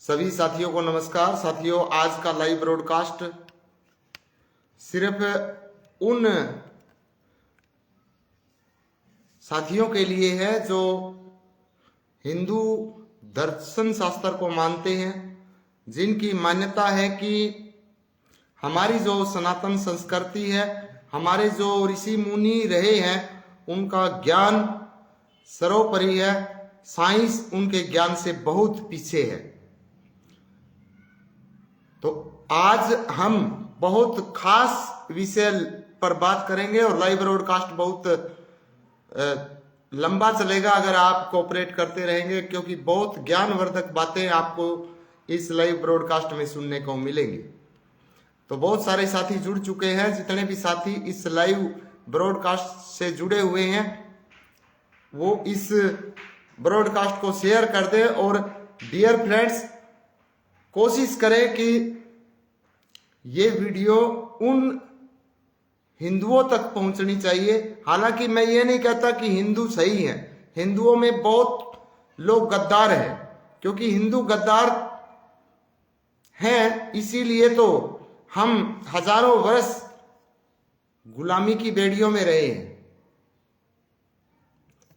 सभी साथियों को नमस्कार। साथियों, आज का लाइव ब्रॉडकास्ट सिर्फ उन साथियों के लिए है जो हिंदू दर्शन शास्त्र को मानते हैं, जिनकी मान्यता है कि हमारी जो सनातन संस्कृति है, हमारे जो ऋषि मुनि रहे हैं, उनका ज्ञान सर्वोपरि है। साइंस उनके ज्ञान से बहुत पीछे है। तो आज हम बहुत खास विषय पर बात करेंगे और लाइव ब्रॉडकास्ट बहुत लंबा चलेगा अगर आप कोऑपरेट करते रहेंगे, क्योंकि बहुत ज्ञानवर्धक बातें आपको इस लाइव ब्रॉडकास्ट में सुनने को मिलेंगी। तो बहुत सारे साथी जुड़ चुके हैं। जितने भी साथी इस लाइव ब्रॉडकास्ट से जुड़े हुए हैं वो इस ब्रॉडकास्ट को शेयर कर दें और डियर फ्रेंड्स, कोशिश करें कि ये वीडियो उन हिंदुओं तक पहुंचनी चाहिए। हालांकि मैं ये नहीं कहता कि हिंदू सही है, हिंदुओं में बहुत लोग गद्दार हैं, क्योंकि हिंदू गद्दार हैं इसीलिए तो हम हजारों वर्ष गुलामी की बेड़ियों में रहे हैं।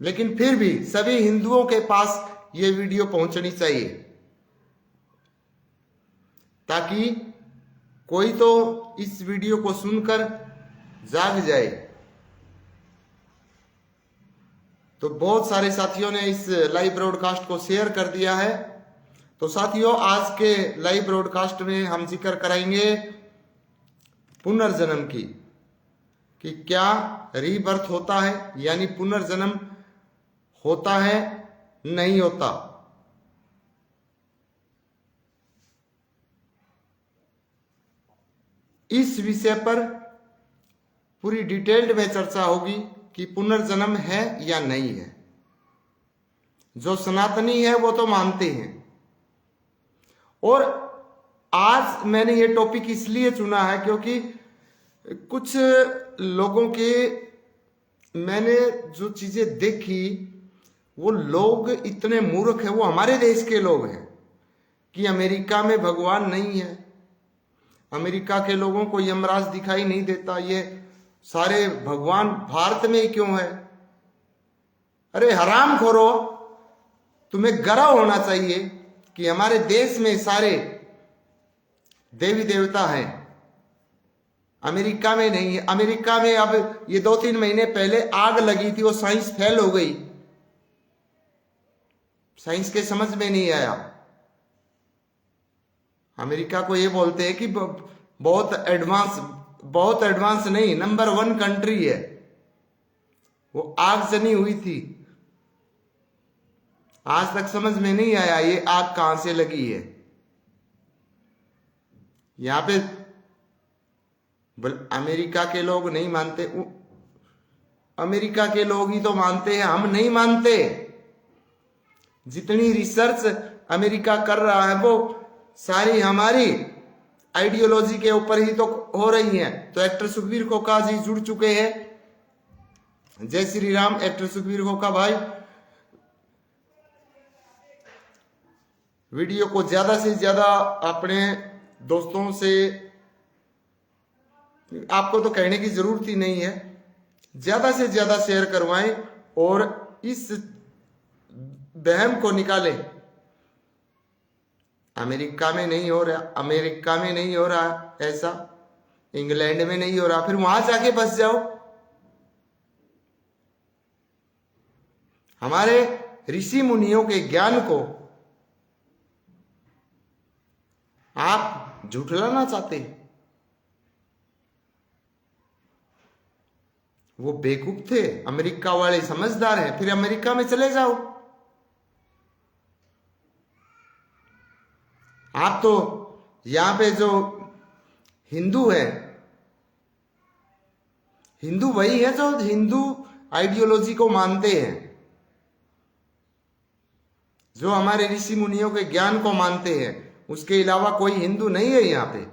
लेकिन फिर भी सभी हिंदुओं के पास ये वीडियो पहुंचनी चाहिए, ताकि कोई तो इस वीडियो को सुनकर जाग जाए। तो बहुत सारे साथियों ने इस लाइव ब्रॉडकास्ट को शेयर कर दिया है। तो साथियों, आज के लाइव ब्रॉडकास्ट में हम जिक्र कराएंगे पुनर्जन्म की, कि क्या रीबर्थ होता है, यानी पुनर्जन्म होता है नहीं होता। इस विषय पर पूरी डिटेल्ड में चर्चा होगी कि पुनर्जन्म है या नहीं है। जो सनातनी है वो तो मानते हैं। और आज मैंने ये टॉपिक इसलिए चुना है क्योंकि कुछ लोगों के मैंने जो चीजें देखी, वो लोग इतने मूर्ख हैं, वो हमारे देश के लोग हैं, कि अमेरिका में भगवान नहीं है, अमेरिका के लोगों को यमराज दिखाई नहीं देता, ये सारे भगवान भारत में ही क्यों है। अरे हराम खोरो, तुम्हें गर्व होना चाहिए कि हमारे देश में सारे देवी देवता हैं, अमेरिका में नहीं है। अमेरिका में अब ये 2-3 महीने पहले आग लगी थी, वो साइंस फेल हो गई, साइंस के समझ में नहीं आया। अमेरिका को ये बोलते हैं कि बहुत एडवांस नहीं, नंबर 1 कंट्री है। वो आग से नहीं हुई थी, आज तक समझ में नहीं आया ये आग कहां से लगी है। यहां पे अमेरिका के लोग नहीं मानते, अमेरिका के लोग ही तो मानते हैं, हम नहीं मानते। जितनी रिसर्च अमेरिका कर रहा है वो सारी हमारी आइडियोलॉजी के ऊपर ही तो हो रही है। तो एक्टर सुखबीर खोखा जी जुड़ चुके हैं। जय श्री राम एक्टर सुखबीर खोखा भाई। वीडियो को ज्यादा से ज्यादा अपने दोस्तों से, आपको तो कहने की जरूरत ही नहीं है, ज्यादा से ज्यादा शेयर करवाएं और इस वहम को निकालें। अमेरिका में नहीं हो रहा, अमेरिका में नहीं हो रहा ऐसा, इंग्लैंड में नहीं हो रहा, फिर वहां जाके बस जाओ। हमारे ऋषि मुनियों के ज्ञान को आप झुठलाना चाहते हैं। वो बेवकूफ थे, अमेरिका वाले समझदार हैं, फिर अमेरिका में चले जाओ। आप तो यहां पे जो हिंदू है, हिंदू वही है जो हिंदू आइडियोलॉजी को मानते हैं, जो हमारे ऋषि मुनियों के ज्ञान को मानते हैं। उसके अलावा कोई हिंदू नहीं है यहां पे।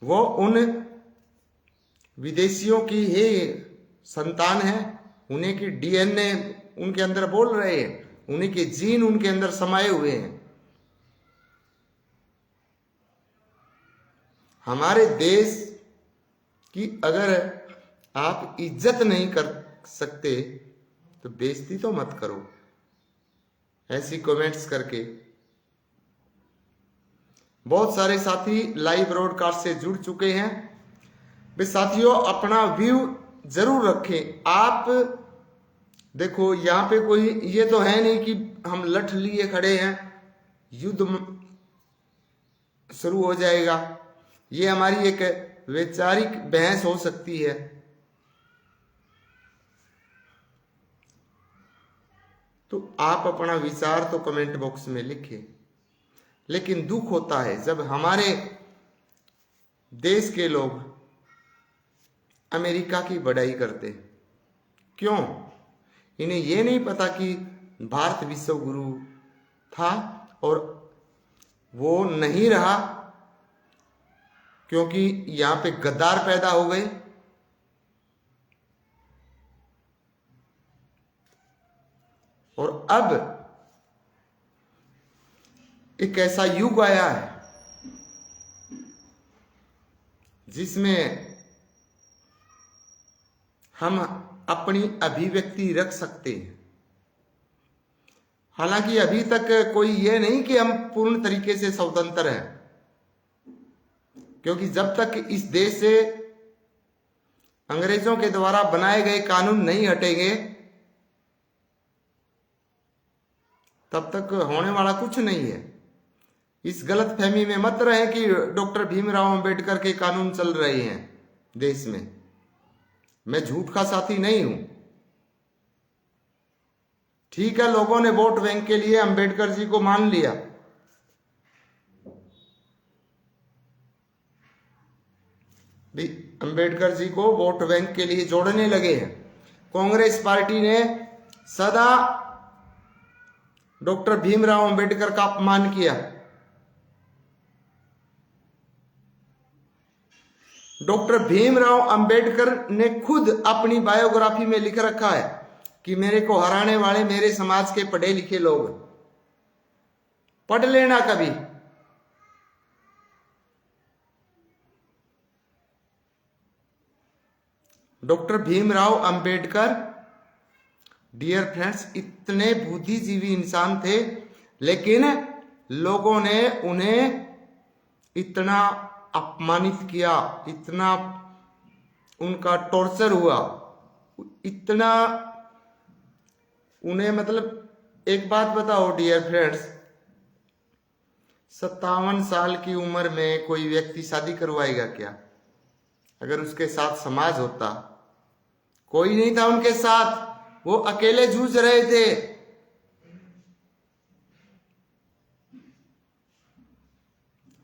वो उन विदेशियों की ही संतान है, उन्हीं की डीएनए उनके अंदर बोल रहे हैं। उन्हीं के जीन उनके अंदर समाये हुए हैं। हमारे देश की अगर आप इज्जत नहीं कर सकते तो बेइज्जती तो मत करो ऐसी कमेंट्स करके। बहुत सारे साथी लाइव ब्रॉडकास्ट से जुड़ चुके हैं। वे साथियों अपना व्यू जरूर रखें। आप देखो यहाँ पे कोई ये तो है नहीं कि हम लठ लिए खड़े हैं, युद्ध शुरू हो जाएगा। ये हमारी एक वैचारिक बहस हो सकती है। तो आप अपना विचार तो कमेंट बॉक्स में लिखें। लेकिन दुख होता है जब हमारे देश के लोग अमेरिका की बड़ाई करते। क्यों? इन्हें यह नहीं पता कि भारत विश्व गुरु था और वो नहीं रहा क्योंकि यहां पे गद्दार पैदा हो गए। और अब एक ऐसा युग आया है जिसमें हम अपनी अभिव्यक्ति रख सकते हैं। हालांकि अभी तक कोई ये नहीं कि हम पूर्ण तरीके से स्वतंत्र हैं, क्योंकि जब तक इस देश से अंग्रेजों के द्वारा बनाए गए कानून नहीं हटेंगे तब तक होने वाला कुछ नहीं है। इस गलत फहमी में मत रहे कि डॉक्टर भीमराव अंबेडकर के कानून चल रहे हैं देश में। मैं झूठ का साथी नहीं हूं। ठीक है, लोगों ने वोट बैंक के लिए अंबेडकर जी को मान लिया, भी अंबेडकर जी को वोट बैंक के लिए जोड़ने लगे हैं। कांग्रेस पार्टी ने सदा डॉक्टर भीमराव अंबेडकर का अपमान किया। डॉक्टर भीमराव अंबेडकर ने खुद अपनी बायोग्राफी में लिख रखा है कि मेरे को हराने वाले मेरे समाज के पढ़े लिखे लोग। पढ़ लेना कभी। Doctor Bhimrao Ambedkar dear friends इतने बुद्धिजीवी इंसान थे, लेकिन लोगों ने उन्हें इतना अपमानित किया, इतना उनका टॉर्चर हुआ, इतना उन्हें, मतलब एक बात बताओ डियर फ्रेंड्स, 57 साल की उम्र में कोई व्यक्ति शादी करवाएगा क्या? अगर उसके साथ समाज होता, कोई नहीं था उनके साथ, वो अकेले जूझ रहे थे।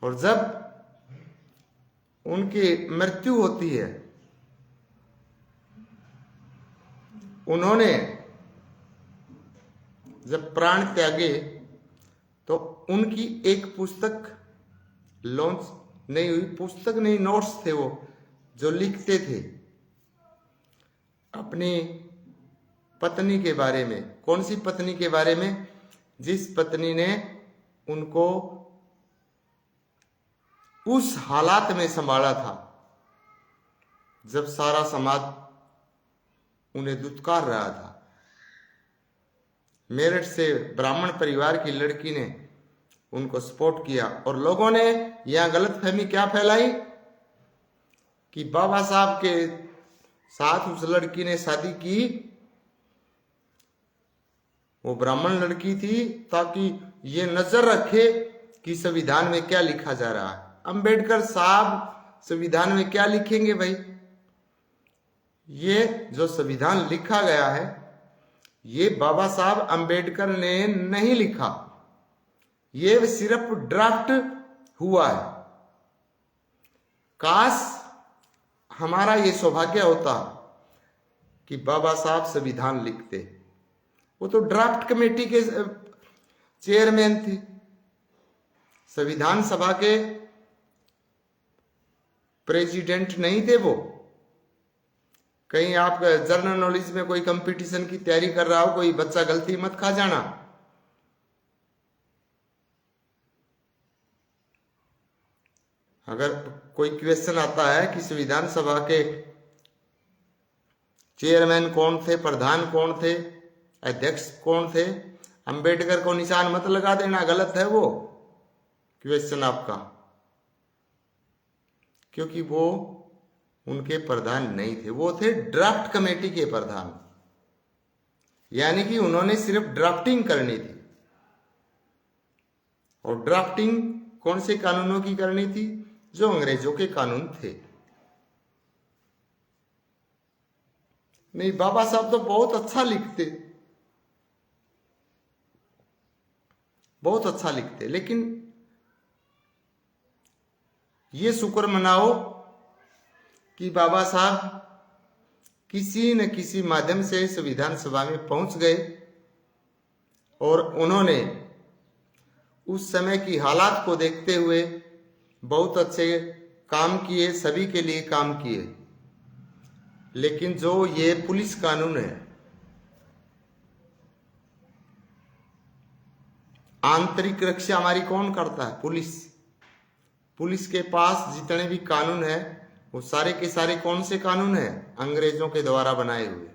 और जब उनकी मृत्यु होती है, उन्होंने जब प्राण त्यागे तो उनकी एक पुस्तक लॉन्च नहीं हुई। पुस्तक नहीं, नोट्स थे वो जो लिखते थे अपनी पत्नी के बारे में। कौन सी पत्नी के बारे में? जिस पत्नी ने उनको उस हालात में संभाला था जब सारा समाज उन्हें दुत्कार रहा था। मेरठ से ब्राह्मण परिवार की लड़की ने उनको सपोर्ट किया और लोगों ने यहां गलतफहमी क्या फैलाई कि बाबा साहब के साथ उस लड़की ने शादी की, वो ब्राह्मण लड़की थी, ताकि ये नजर रखे कि संविधान में क्या लिखा जा रहा है। अंबेडकर साहब संविधान में क्या लिखेंगे भाई? ये जो संविधान लिखा गया है ये बाबा साहब अंबेडकर ने नहीं लिखा, ये सिर्फ ड्राफ्ट हुआ है। काश हमारा ये सौभाग्य होता कि बाबा साहब संविधान लिखते। वो तो ड्राफ्ट कमेटी के चेयरमैन थे, संविधान सभा के प्रेसिडेंट नहीं थे वो। कहीं आप जनरल नॉलेज में कोई कंपटीशन की तैयारी कर रहा हो, कोई बच्चा, गलती मत खा जाना। अगर कोई क्वेश्चन आता है कि संविधान सभा के चेयरमैन कौन थे, प्रधान कौन थे, अध्यक्ष कौन थे, अंबेडकर को निशान मत लगा देना, गलत है वो क्वेश्चन आपका, क्योंकि वो उनके प्रधान नहीं थे, वो थे ड्राफ्ट कमेटी के प्रधान, यानी कि उन्होंने सिर्फ ड्राफ्टिंग करनी थी। और ड्राफ्टिंग कौन से कानूनों की करनी थी? जो अंग्रेजों के कानून थे। नहीं, बाबा साहब तो बहुत अच्छा लिखते, बहुत अच्छा लिखते, लेकिन ये शुक्र मनाओ कि बाबा साहब किसी न किसी माध्यम से संविधान सभा में पहुंच गए और उन्होंने उस समय की हालात को देखते हुए बहुत अच्छे काम किए, सभी के लिए काम किए। लेकिन जो ये पुलिस कानून है, आंतरिक रक्षा हमारी कौन करता है? पुलिस। पुलिस के पास जितने भी कानून है वो सारे के सारे कौन से कानून है? अंग्रेजों के द्वारा बनाए हुए।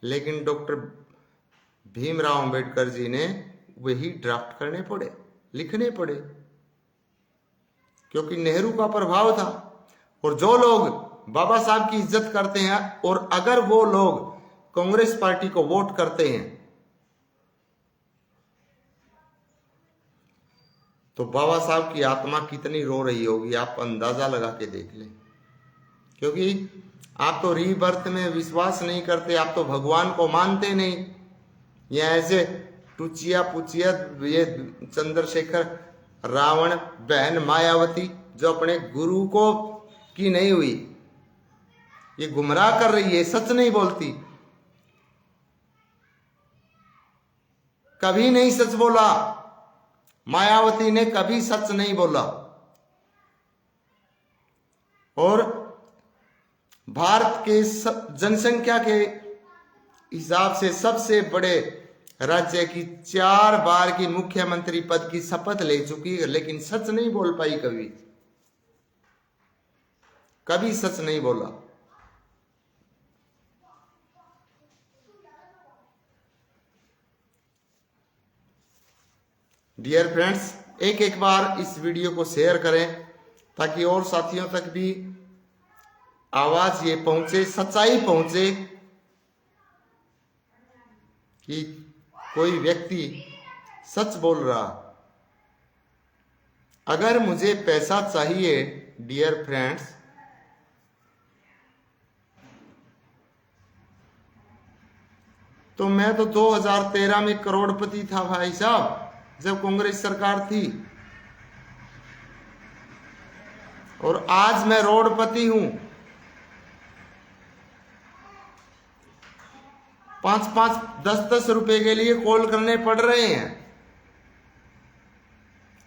लेकिन डॉक्टर भीमराव अंबेडकर जी ने वही ड्राफ्ट करने पड़े, लिखने पड़े, क्योंकि नेहरू का प्रभाव था। और जो लोग बाबा साहब की इज्जत करते हैं और अगर वो लोग कांग्रेस पार्टी को वोट करते हैं तो बाबा साहब की आत्मा कितनी रो रही होगी, आप अंदाजा लगा के देख लें। क्योंकि आप तो रीबर्थ में विश्वास नहीं करते, आप तो भगवान को मानते नहीं। या ऐसे टुचिया पुचिया ये चंद्रशेखर, रावण, बहन मायावती जो अपने गुरु को की नहीं हुई, ये गुमराह कर रही है, सच नहीं बोलती, कभी नहीं सच बोला। मायावती ने कभी सच नहीं बोला। और भारत के जनसंख्या के हिसाब से सबसे बड़े राज्य की 4 बार की मुख्यमंत्री पद की शपथ ले चुकी है, लेकिन सच नहीं बोल पाई, कभी सच नहीं बोला। डियर फ्रेंड्स, एक बार इस वीडियो को शेयर करें ताकि और साथियों तक भी आवाज ये पहुंचे, सच्चाई पहुंचे कि कोई व्यक्ति सच बोल रहा। अगर मुझे पैसा चाहिए डियर फ्रेंड्स, तो मैं तो 2013 में करोड़पति था भाई साहब, जब कांग्रेस सरकार थी। और आज मैं रोडपति हूं। 5-5, 10-10 रुपए के लिए कॉल करने पड़ रहे हैं,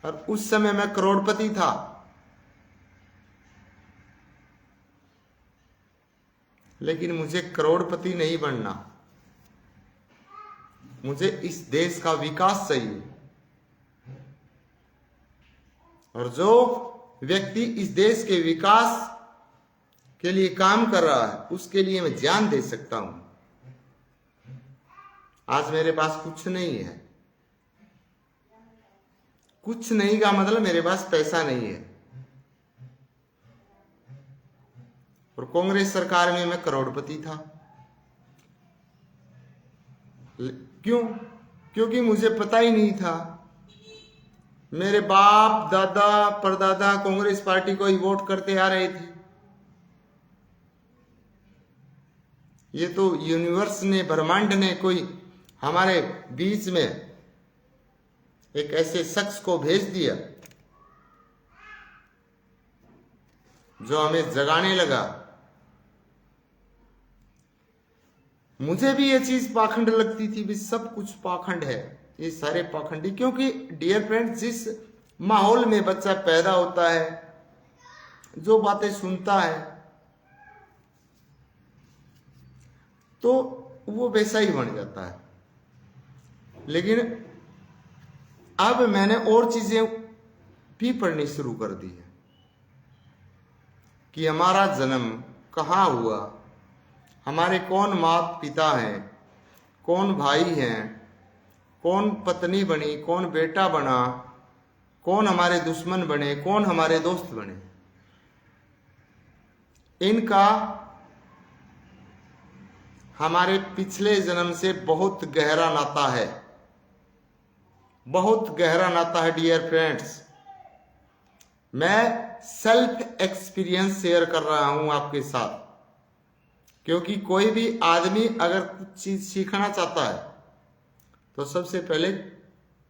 और उस समय मैं करोड़पति था। लेकिन मुझे करोड़पति नहीं बनना, मुझे इस देश का विकास चाहिए। और जो व्यक्ति इस देश के विकास के लिए काम कर रहा है उसके लिए मैं जान दे सकता हूं। आज मेरे पास कुछ नहीं है, कुछ नहीं का मतलब मेरे पास पैसा नहीं है। और कांग्रेस सरकार में मैं करोड़पति था। क्यों? क्योंकि मुझे पता ही नहीं था। मेरे बाप दादा परदादा कांग्रेस पार्टी को ही वोट करते आ रहे थे। ये तो यूनिवर्स ने, ब्रह्मांड ने कोई हमारे बीच में एक ऐसे शख्स को भेज दिया जो हमें जगाने लगा। मुझे भी ये चीज पाखंड लगती थी, भी सब कुछ पाखंड है, ये सारे पाखंडी। क्योंकि डियर फ्रेंड्स, जिस माहौल में बच्चा पैदा होता है, जो बातें सुनता है, तो वो वैसा ही बन जाता है। लेकिन अब मैंने और चीजें भी पढ़नी शुरू कर दी है। कि हमारा जन्म कहाँ हुआ, हमारे कौन माता पिता हैं, कौन भाई हैं, कौन पत्नी बनी, कौन बेटा बना, कौन हमारे दुश्मन बने, कौन हमारे दोस्त बने, इनका हमारे पिछले जन्म से बहुत गहरा नाता है, बहुत गहरा नाता है डियर फ्रेंड्स। मैं सेल्फ एक्सपीरियंस शेयर कर रहा हूं आपके साथ, क्योंकि कोई भी आदमी अगर कुछ चीज सीखना चाहता है तो सबसे पहले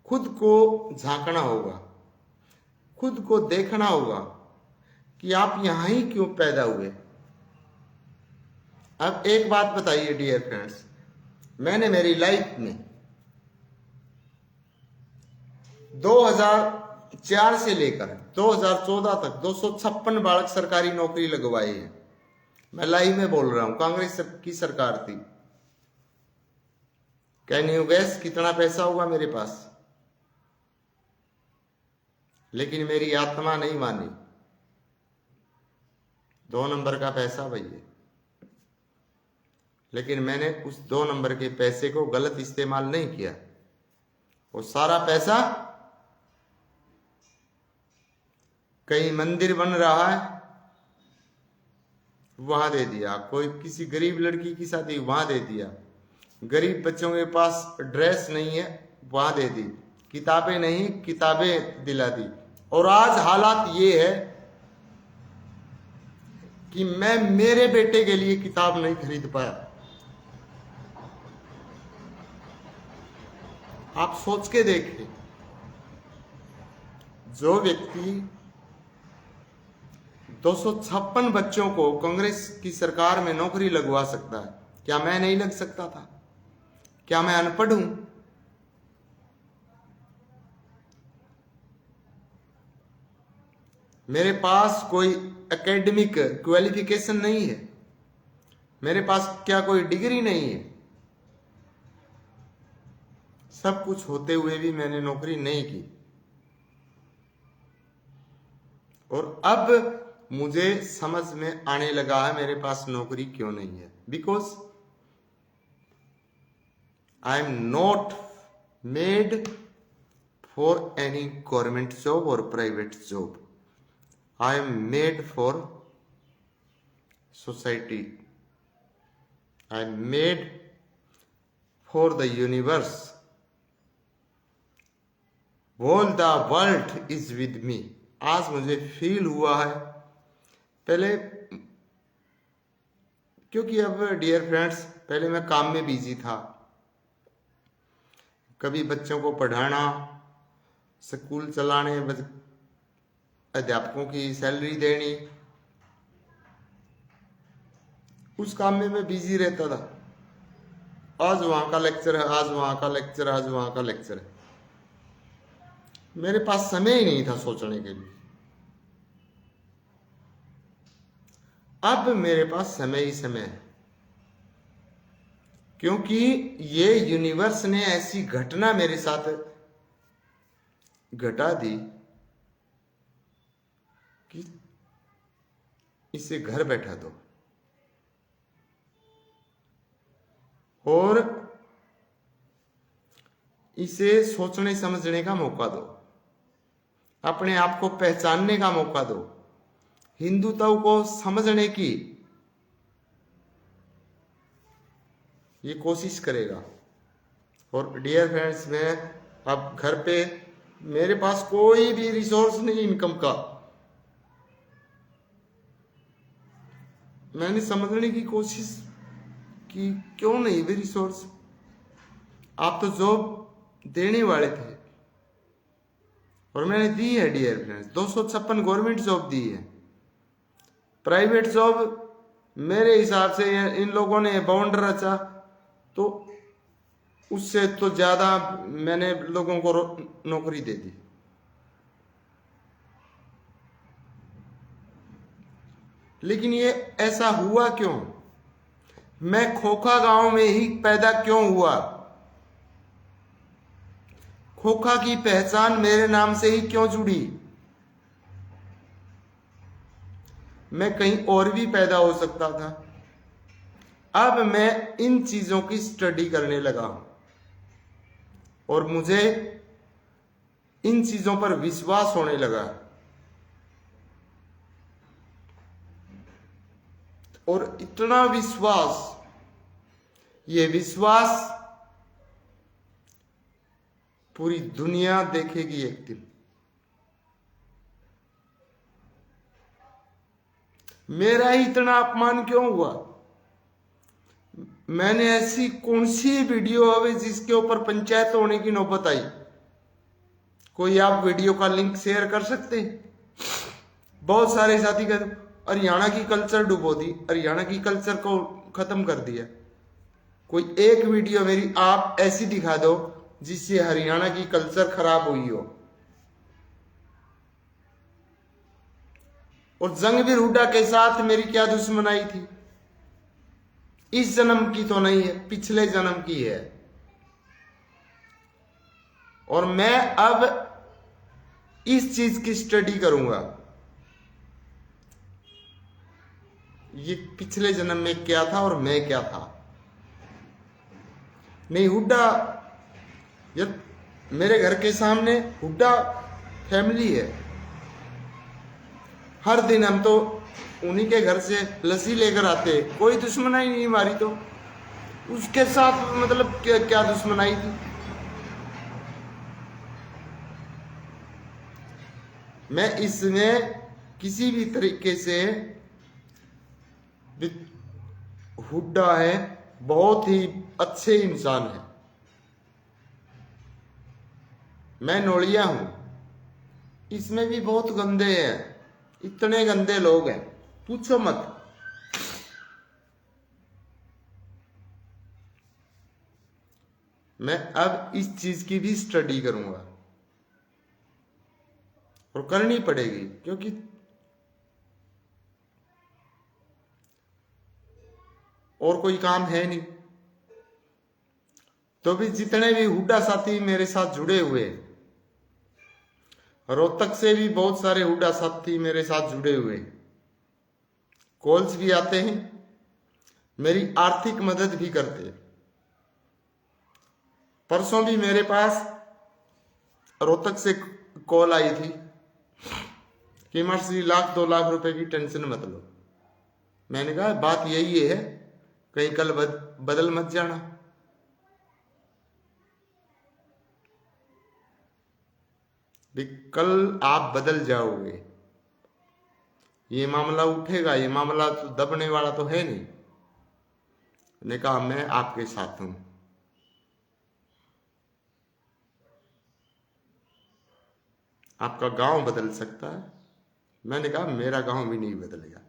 खुद को झांकना होगा, खुद को देखना होगा कि आप यहां ही क्यों पैदा हुए। अब एक बात बताइए डियर फ्रेंड्स, मैंने मेरी लाइफ में 2004 से लेकर 2014 तक 256 बालक सरकारी नौकरी लगवाई है। मैं लाइव में बोल रहा हूं, कांग्रेस की सरकार थी। कैन यू गेस कितना पैसा होगा मेरे पास? लेकिन मेरी आत्मा नहीं मानी, 2 नंबर का पैसा भैया। लेकिन मैंने उस 2 नंबर के पैसे को गलत इस्तेमाल नहीं किया। वो सारा पैसा कहीं मंदिर बन रहा है वहां दे दिया, कोई किसी गरीब लड़की की शादी वहां दे दिया, गरीब बच्चों के पास ड्रेस नहीं है वहां दे दी, किताबें नहीं किताबें दिला दी। और आज हालात ये है कि मैं मेरे बेटे के लिए किताब नहीं खरीद पाया। आप सोच के देखिए, जो व्यक्ति 256 बच्चों को कांग्रेस की सरकार में नौकरी लगवा सकता है, क्या मैं नहीं लग सकता था? क्या मैं अनपढ़ हूं? मेरे पास कोई एकेडमिक क्वालिफिकेशन नहीं है, मेरे पास क्या कोई डिग्री नहीं है। सब कुछ होते हुए भी मैंने नौकरी नहीं की। और अब मुझे समझ में आने लगा है मेरे पास नौकरी क्यों नहीं है। Because I am not made for any government job और private job. I am made for society. I am made for the universe. All the world is with me। आज मुझे फील हुआ है, पहले क्योंकि अब डियर फ्रेंड्स पहले मैं काम में बिजी था, कभी बच्चों को पढ़ाना, स्कूल चलाने, अध्यापकों की सैलरी देनी, उस काम में मैं बिजी रहता था। आज वहां का लेक्चर है, आज वहां का लेक्चर, आज वहां का लेक्चर है। मेरे पास समय ही नहीं था सोचने के लिए। अब मेरे पास समय ही समय है, क्योंकि ये यूनिवर्स ने ऐसी घटना मेरे साथ घटा दी कि इसे घर बैठा दो और इसे सोचने समझने का मौका दो, अपने आप को पहचानने का मौका दो, हिंदुत्व को समझने की ये कोशिश करेगा। और डियर फ्रेंड्स, मैं अब घर पे मेरे पास कोई भी रिसोर्स नहीं इनकम का। मैंने समझने की कोशिश की क्यों नहीं भी रिसोर्स। आप तो जॉब देने वाले थे और मैंने दी है डियर फ्रेंड्स, 256 गवर्नमेंट जॉब दी है। प्राइवेट जॉब मेरे हिसाब से इन लोगों ने बाउंडर रचा तो उससे तो ज्यादा मैंने लोगों को नौकरी दे दी। लेकिन ये ऐसा हुआ क्यों? मैं खोखा गांव में ही पैदा क्यों हुआ? खोखा की पहचान मेरे नाम से ही क्यों जुड़ी? मैं कहीं और भी पैदा हो सकता था। अब मैं इन चीजों की स्टडी करने लगा हूं और मुझे इन चीजों पर विश्वास होने लगा। और इतना विश्वास, ये विश्वास पूरी दुनिया देखेगी एक दिन। मेरा ही इतना अपमान क्यों हुआ? मैंने ऐसी कौन सी वीडियो है जिसके ऊपर पंचायत होने की नौबत आई? कोई आप वीडियो का लिंक शेयर कर सकते हैं? बहुत सारे साथी कहते हरियाणा की कल्चर डुबो दी, हरियाणा की कल्चर को खत्म कर दिया। कोई एक वीडियो मेरी आप ऐसी दिखा दो जिससे हरियाणा की कल्चर खराब हुई हो। और जंगवीर हुड्डा के साथ मेरी क्या दुश्मनाई थी? इस जन्म की तो नहीं है, पिछले जन्म की है। और मैं अब इस चीज की स्टडी करूंगा, ये पिछले जन्म में क्या था और मैं क्या था। नहीं, हुड्डा, जब मेरे घर के सामने हुड्डा फैमिली है, हर दिन हम तो उन्हीं के घर से लस्सी लेकर आते, कोई दुश्मनाई नहीं हमारी। तो उसके साथ मतलब क्या दुश्मनाई थी? मैं इसमें किसी भी तरीके से, हुड्डा है बहुत ही अच्छे इंसान है, मैं नोलिया हूं, इसमें भी बहुत गंदे हैं, इतने गंदे लोग हैं पूछो मत। मैं अब इस चीज की भी स्टडी करूंगा और करनी पड़ेगी, क्योंकि और कोई काम है नहीं। तो भी जितने भी हुड्डा साथी मेरे साथ जुड़े हुए, रोहतक से भी बहुत सारे हुड्डा साथी मेरे साथ जुड़े हुए, कॉल्स भी आते हैं, मेरी आर्थिक मदद भी करते। परसों भी मेरे पास रोहतक से कॉल आई थी कि मर्सी 1-2 लाख रुपए की टेंशन मत लो। मैंने कहा बात यही है, कहीं कल बदल मत जाना। कल आप बदल जाओगे, ये मामला उठेगा, ये मामला तो दबने वाला तो है नहीं। ने कहा मैं आपके साथ हूं। आपका गांव बदल सकता है। मैंने कहा मेरा गांव भी नहीं बदलेगा।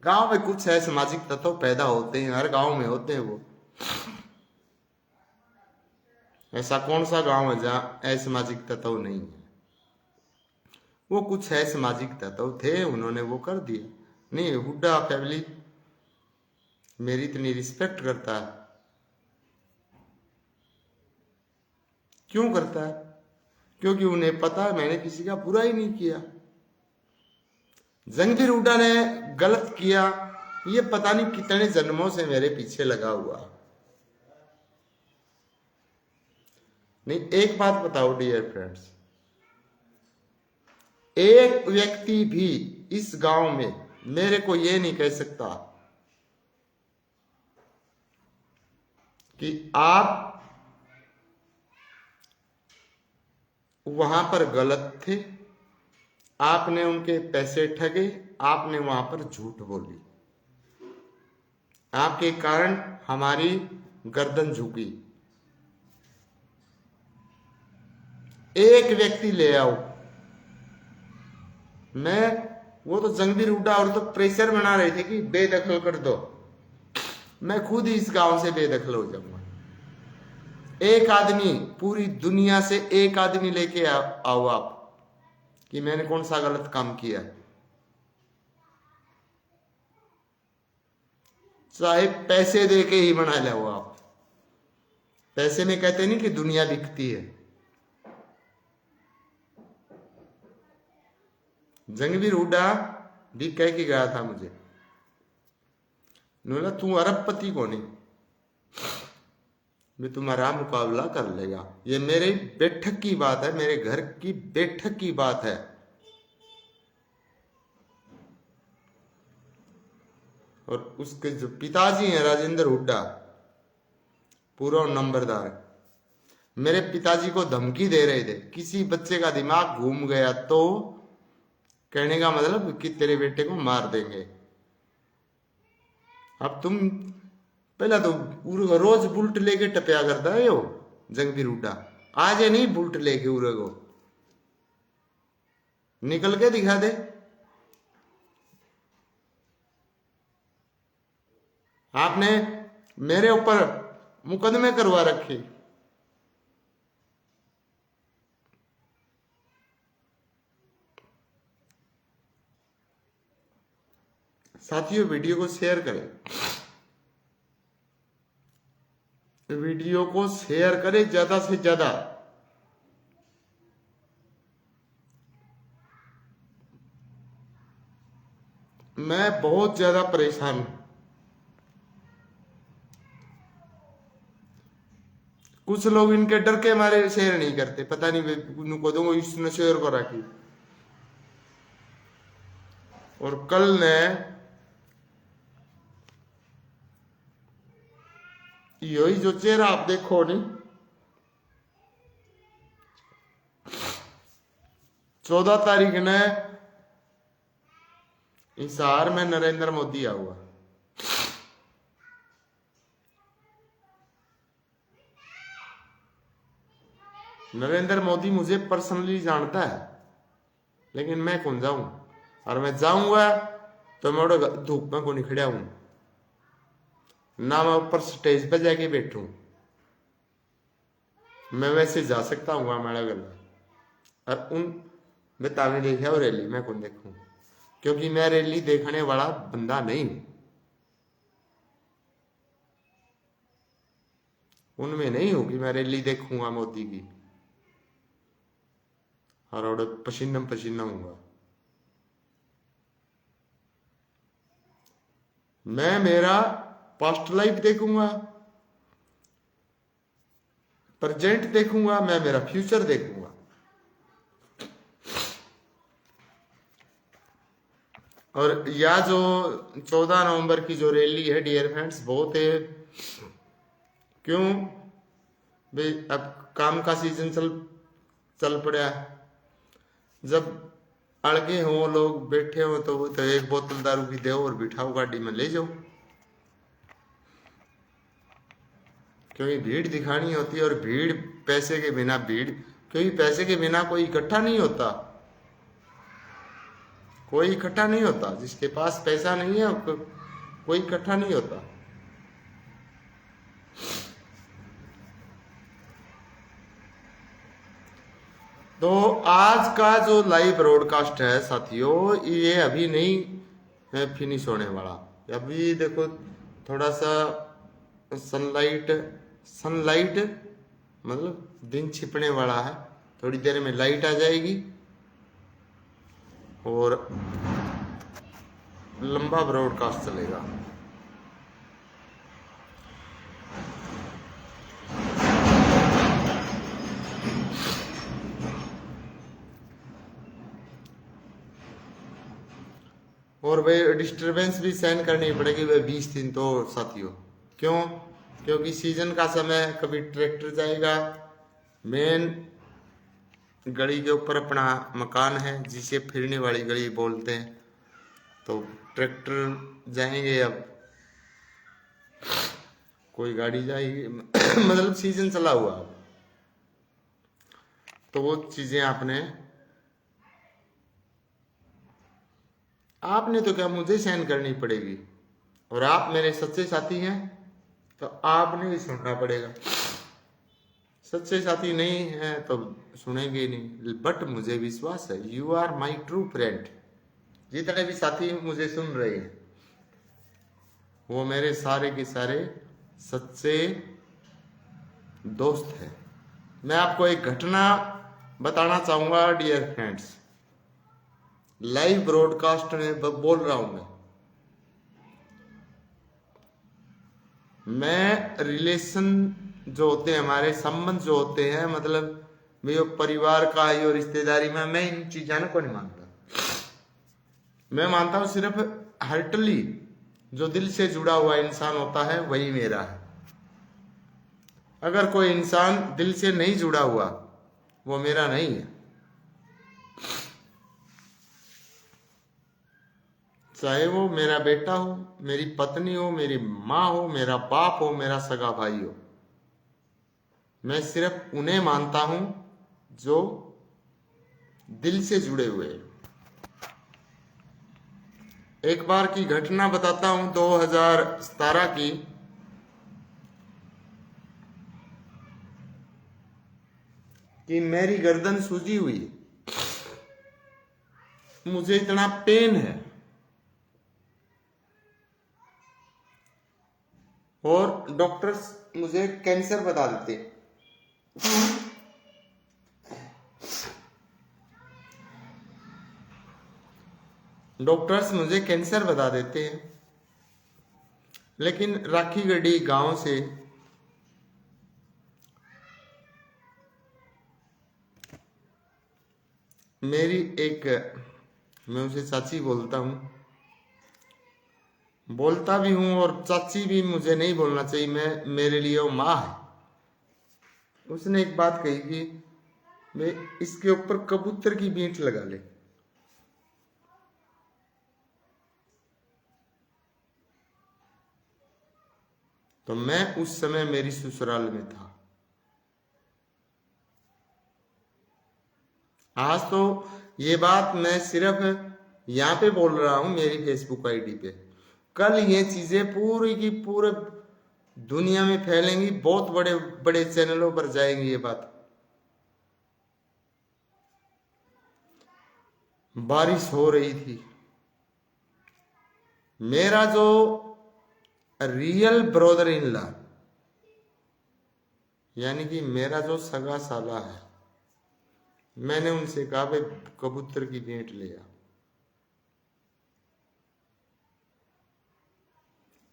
गांव में कुछ है सामाजिक तत्व पैदा होते हैं, हर गांव में होते हैं। वो ऐसा कौन सा गांव है जहां असामाजिक तत्व नहीं है? वो कुछ है सामाजिक तत्व थे, उन्होंने वो कर दिया। नहीं, हुड्डा फैमिली मेरी इतनी रिस्पेक्ट करता है। क्यों करता है? क्योंकि उन्हें पता है मैंने किसी का बुरा ही नहीं किया। जंगवीर हुड्डा ने गलत किया, ये पता नहीं कितने जन्मों से मेरे पीछे लगा हुआ। नहीं, एक बात बताओ डियर फ्रेंड्स, एक व्यक्ति भी इस गांव में मेरे को ये नहीं कह सकता कि आप वहां पर गलत थे, आपने उनके पैसे ठगे, आपने वहां पर झूठ बोली, आपके कारण हमारी गर्दन झुकी। एक व्यक्ति ले आओ। वो तो जंगवीर हुड्डा और तो प्रेशर बना रहे थे कि बेदखल कर दो। मैं खुद ही इस गांव से बेदखल हो जाऊंगा। एक आदमी, पूरी दुनिया से एक आदमी लेके आओ आप कि मैंने कौन सा गलत काम किया। चाहे पैसे दे के ही बना लो आप। पैसे में कहते नहीं कि दुनिया बिकती है। जंगवीर हुड्डा भी कह के गया था मुझे, बोला तू अरबपति को नहीं, मैं तुम्हारा मुकाबला कर लेगा। ये मेरे बैठक की बात है, मेरे घर की बैठक की बात है। और उसके जो पिताजी हैं राजेंद्र हुड्डा, पूरा नंबरदार, मेरे पिताजी को धमकी दे रहे थे, किसी बच्चे का दिमाग घूम गया तो कहने का मतलब कि तेरे बेटे को मार देंगे। अब तुम पहला तो रोज बुलट लेके टपया करता है यो जंगबीर हुड्डा, आज ये नहीं बुलट लेके उरे को निकल के दिखा दे। आपने मेरे ऊपर मुकदमे करवा रखे, साथियों वीडियो को शेयर करें, वीडियो को शेयर करें ज्यादा से ज्यादा। मैं बहुत ज्यादा परेशान हूं। कुछ लोग इनके डर के मारे शेयर नहीं करते, पता नहीं उनको दूंगा इसने शेयर करा की। और कल ने यही जो चेहरा आप देखो नहीं, 14 तारीख ने हिसार में नरेंद्र मोदी आऊगा। नरेंद्र मोदी मुझे पर्सनली जानता है, लेकिन मैं कौन जाऊं, और मैं जाऊंगा तो मैं धूप में को नहीं खड़ा हूं ना, मैं ऊपर स्टेज पर जाके बैठूं। मैं वैसे जा सकता हूँ हमारा गल, और उन बतावे देखा और रैली मैं कौन देखूं, क्योंकि मैं रैली देखने वाला बंदा नहीं हूं, उनमें नहीं हूं कि मैं रैली देखूंगा मोदी की और पसीना पसीना हूंगा। मैं मेरा पास्ट लाइफ देखूंगा, प्रेजेंट देखूंगा, मैं मेरा फ्यूचर देखूंगा। और या जो 14 नवंबर की जो रैली है डियर फ्रेंड्स, बहुत है, क्यों भाई, अब काम का सीजन चल पड़ा, जब अड़गे हो लोग बैठे हो तो वो तो एक बोतल दारू की दो और बिठाओ गाड़ी में ले जाओ, क्योंकि भीड़ दिखानी होती है। और भीड़ पैसे के बिना, भीड़ क्योंकि पैसे के बिना कोई इकट्ठा नहीं होता, कोई इकट्ठा नहीं होता, जिसके पास पैसा नहीं है कोई इकट्ठा नहीं होता। तो आज का जो लाइव ब्रॉडकास्ट है साथियों, ये अभी नहीं फिनिश होने वाला। अभी देखो थोड़ा सा सनलाइट मतलब दिन छिपने वाला है, थोड़ी देर में लाइट आ जाएगी और लंबा ब्रॉडकास्ट चलेगा। और भाई डिस्टरबेंस भी सहन करनी पड़ेगी भाई 20 दिन तो साथियों, क्यों? क्योंकि सीजन का समय, कभी ट्रैक्टर जाएगा, मेन गली के ऊपर अपना मकान है जिसे फिरने वाली गली बोलते हैं, तो ट्रैक्टर जाएंगे, अब कोई गाड़ी जाएगी मतलब सीजन चला हुआ, तो वो चीजें आपने तो क्या मुझे सहन करनी पड़ेगी। और आप मेरे सच्चे साथी हैं तो आपने भी सुनना पड़ेगा, सच्चे साथी नहीं है तो सुनेंगे ही नहीं। बट मुझे विश्वास है, you are my true friend. जितने भी साथी मुझे सुन रहे हैं वो मेरे सारे के सारे सच्चे दोस्त हैं। मैं आपको एक घटना बताना चाहूंगा डियर फ्रेंड्स। लाइव ब्रॉडकास्ट में बोल रहा हूं मैं रिलेशन जो होते हैं, हमारे संबंध जो होते हैं, मतलब मेरे परिवार का यो रिश्तेदारी में, मैं इन चीजों को नहीं मानता। मैं मानता हूं सिर्फ हार्टली जो दिल से जुड़ा हुआ इंसान होता है वही मेरा है। अगर कोई इंसान दिल से नहीं जुड़ा हुआ वो मेरा नहीं है। चाहे वो मेरा बेटा हो, मेरी पत्नी हो, मेरी माँ हो, मेरा बाप हो, मेरा सगा भाई हो, मैं सिर्फ उन्हें मानता हूं जो दिल से जुड़े हुए हैं। एक बार की घटना बताता हूं, 2017 की। कि मेरी गर्दन सूजी हुई, मुझे इतना पेन है और डॉक्टर्स मुझे कैंसर बता देते। डॉक्टर्स मुझे कैंसर बता देते हैं, लेकिन राखीगढ़ी गांव से मेरी एक, मैं उसे चाची बोलता हूं, बोलता भी हूं, और चाची भी मुझे नहीं बोलना चाहिए, मैं, मेरे लिए वो माँ है। उसने एक बात कही कि मैं इसके ऊपर कबूतर की बींट लगा ले। तो मैं उस समय मेरी ससुराल में था। आज तो ये बात मैं सिर्फ यहां पे बोल रहा हूं मेरी फेसबुक आईडी पे, कल ये चीजें पूरी की पूरे दुनिया में फैलेंगी, बहुत बड़े बड़े चैनलों पर जाएंगी ये बात। बारिश हो रही थी, मेरा जो रियल ब्रदर इन लॉ, यानी कि मेरा जो सगा साला है, मैंने उनसे कहा भाई कबूतर की भेंट ले आ।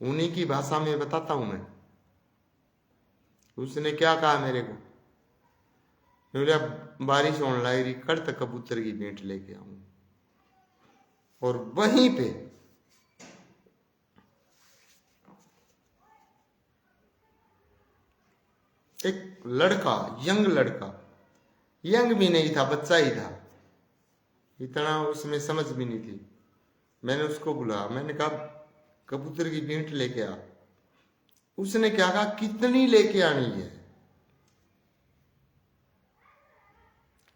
उन्हीं की भाषा में बताता हूं मैं। उसने क्या कहा मेरे को, बोला बारिश होने लग रही, कर तक कबूतर की भेंट लेके आऊं। और वहीं पे एक लड़का, यंग लड़का, यंग भी नहीं था, बच्चा ही था, इतना उसमें समझ भी नहीं थी। मैंने उसको बुलाया, मैंने कहा कबूतर की भेंट लेके आ। उसने क्या कहा, कितनी लेके आनी है?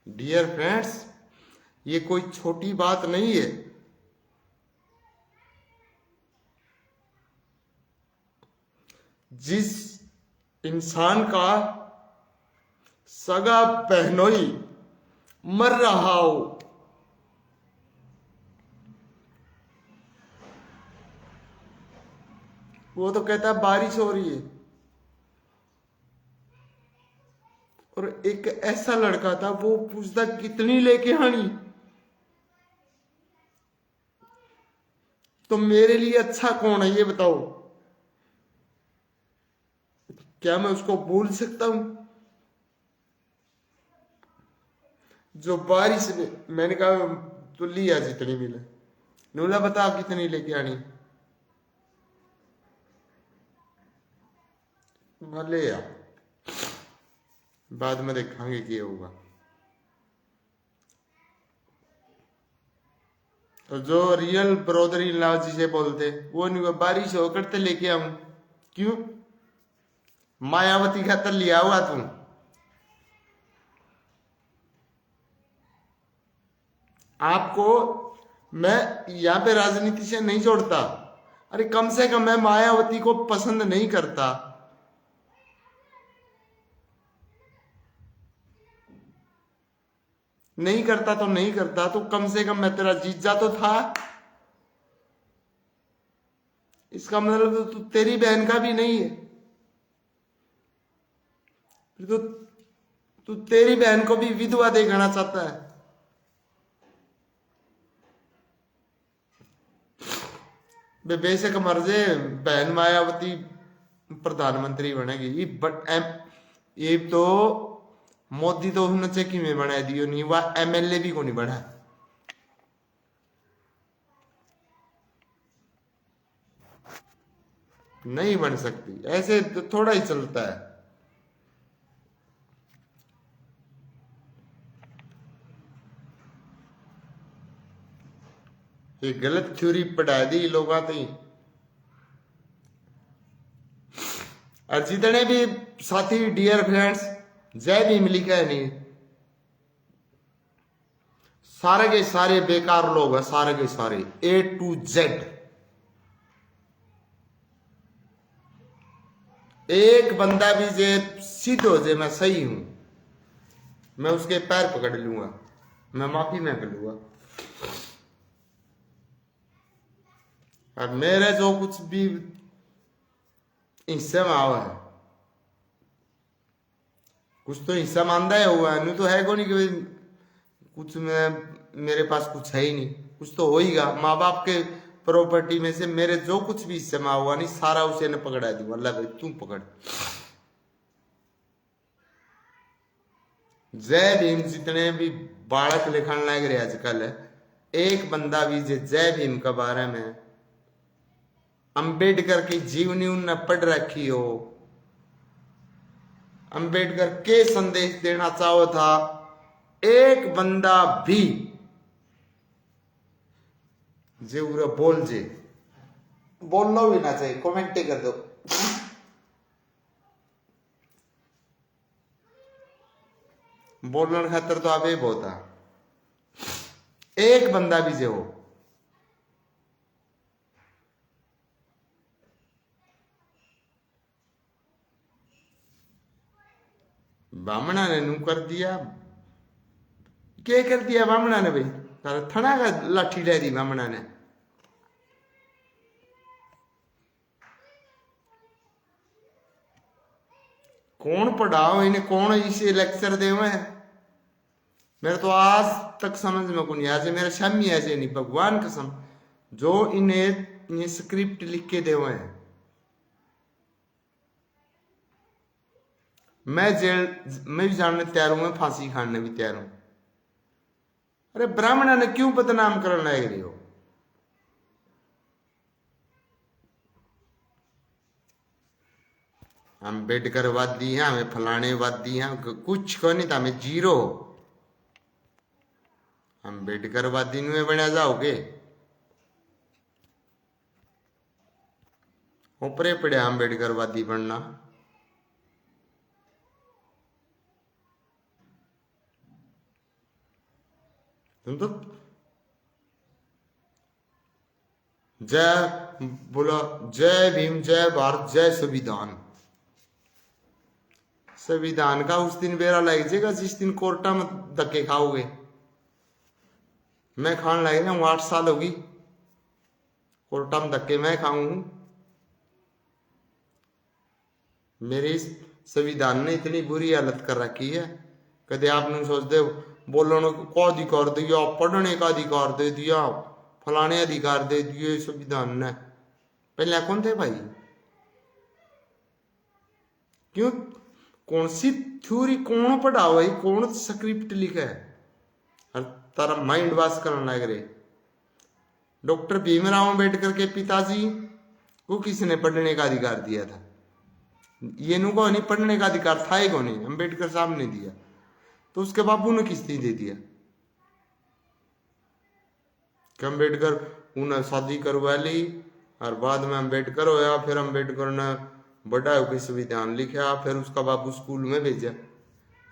डियर फ्रेंड्स, ये कोई छोटी बात नहीं है। जिस इंसान का सगा बहनोई मर रहा हो, वो तो कहता है बारिश हो रही है। और एक ऐसा लड़का था, वो पूछता कितनी लेके आनी? तो मेरे लिए अच्छा कौन है ये बताओ? क्या मैं उसको भूल सकता हूं? जो बारिश में, मैंने कहा तो लिया जितनी मिले। नूला बता कितनी लेके आनी? ले यार, बाद में देखेंगे क्या होगा। तो जो रियल ब्रदर इन लॉ जिसे बोलते, वो नहीं, बारिश होकर तो लेके आऊं। क्यों? मायावती खातर लिया हुआ तू? आपको मैं यहां पे राजनीति से नहीं जोड़ता। अरे कम से कम मैं मायावती को पसंद नहीं करता, नहीं करता तो नहीं करता, तो कम से कम मैं तेरा जीजा तो था। इसका मतलब तो तेरी बहन का भी नहीं है। फिर तो तू तेरी बहन को भी विधवा देखना चाहता है। बे बेशक मर जाए, बहन मायावती प्रधानमंत्री बनेगी। ये तो मोदी तो उन्होंने चेकी में बना दियो, नहीं वह एमएलए भी को नहीं बना, नहीं बन सकती। ऐसे तो थोड़ा ही चलता है। ये गलत थ्योरी पढ़ा दी लोगों ती। और जितने भी साथी डियर फ्रेंड्स जय भीम लिखा है नहीं, सारे के सारे बेकार लोग हैं, सारे के सारे A to Z। एक बंदा भी जे सीधो जे मैं सही हूं, मैं उसके पैर पकड़ लूंगा, मैं माफी मांग लूंगा। और मेरे जो कुछ भी हिस्से में आवा है, कुछ तो हिस्सा मानदा है हुआ है, नहीं तो है को नहीं कि कुछ में मेरे पास कुछ है ही नहीं, कुछ तो होएगा। माँ बाप के प्रॉपर्टी में से मेरे जो कुछ भी हिस्से में हुआ नहीं, सारा उसे ने पकड़ा दूंगा। अल्लाह भाई तू पकड़। जय भीम जितने भी बालक लिखण लग रहे आजकल, एक बंदा भी जे जय भीम के बारे में अंबेडकर की जीवनी उनने पढ़ रखी हो, अंबेडकर के संदेश देना चाहो था, एक बंदा भी जे उरे बोल जे, बोलना भी ना चाहिए, कमेंट कर दो। बोलने खातर तो आप ये बहुत है, एक बंदा भी जो हो। बामणा ने नू कर दिया, क्या कर दिया बामणा ने भाई? थना का लाठी ले दी बामणा ने। कौन पढ़ाओ इन्हें, कौन इसे लेक्चर दे हुए हैं? मेरे तो आज तक समझ में को नहीं आया। मेरे शामी ऐसे नहीं, भगवान कसम, जो इन्हें ये स्क्रिप्ट लिख के दे हुए हैं। मैं भी जानने तैयार हूं, मैं फांसी खाने भी तैयार हूं। अरे ब्राह्मण ने क्यों बदनाम करना लग रही हो? अम्बेडकर वादी हैं, हमें फलाने वादी हैं, कुछ को नहीं था, हमें जीरो। अम्बेडकर वादी में बना जाओगे, ऊपरे पड़े अम्बेडकर वादी बनना। तुम तो जय बोला, जय भीम, जय भारत, जय संविधान। संविधान का उस दिन बेरा लग जाएगा जिस दिन कोर्टा में धक्के खाओगे। मैं खान लग रहा हूँ, 8 साल होगी कोर्टा में धक्के मैं खाऊं। मेरी संविधान ने इतनी बुरी हालत कर रखी है, कदे आप नहीं सोचते बोलने को अधिकार दिया, पढ़ने का अधिकार दे दिया, फलाने अधिकार दे दिए संविधान ने। पहले कौन थे भाई? क्यों? कौन सी थ्योरी कौन पढ़ा भाई? कौन स्क्रिप्ट लिखा है? और तारा माइंड वॉश करने लग रहे। डॉक्टर भीमराव अंबेडकर के पिताजी को किसने पढ़ने का अधिकार दिया था? ये नु को नहीं पढ़ने का अधिकार था ही को नहीं, अंबेडकर साहब ने दिया, तो उसके बाबू ने किस दे दिया? कि अंबेडकर उन्हें शादी करवा ली और बाद में अंबेडकर होया, फिर अंबेडकर ने बड़ा होकर संविधान लिखा, फिर उसका बाबू स्कूल में भेजा।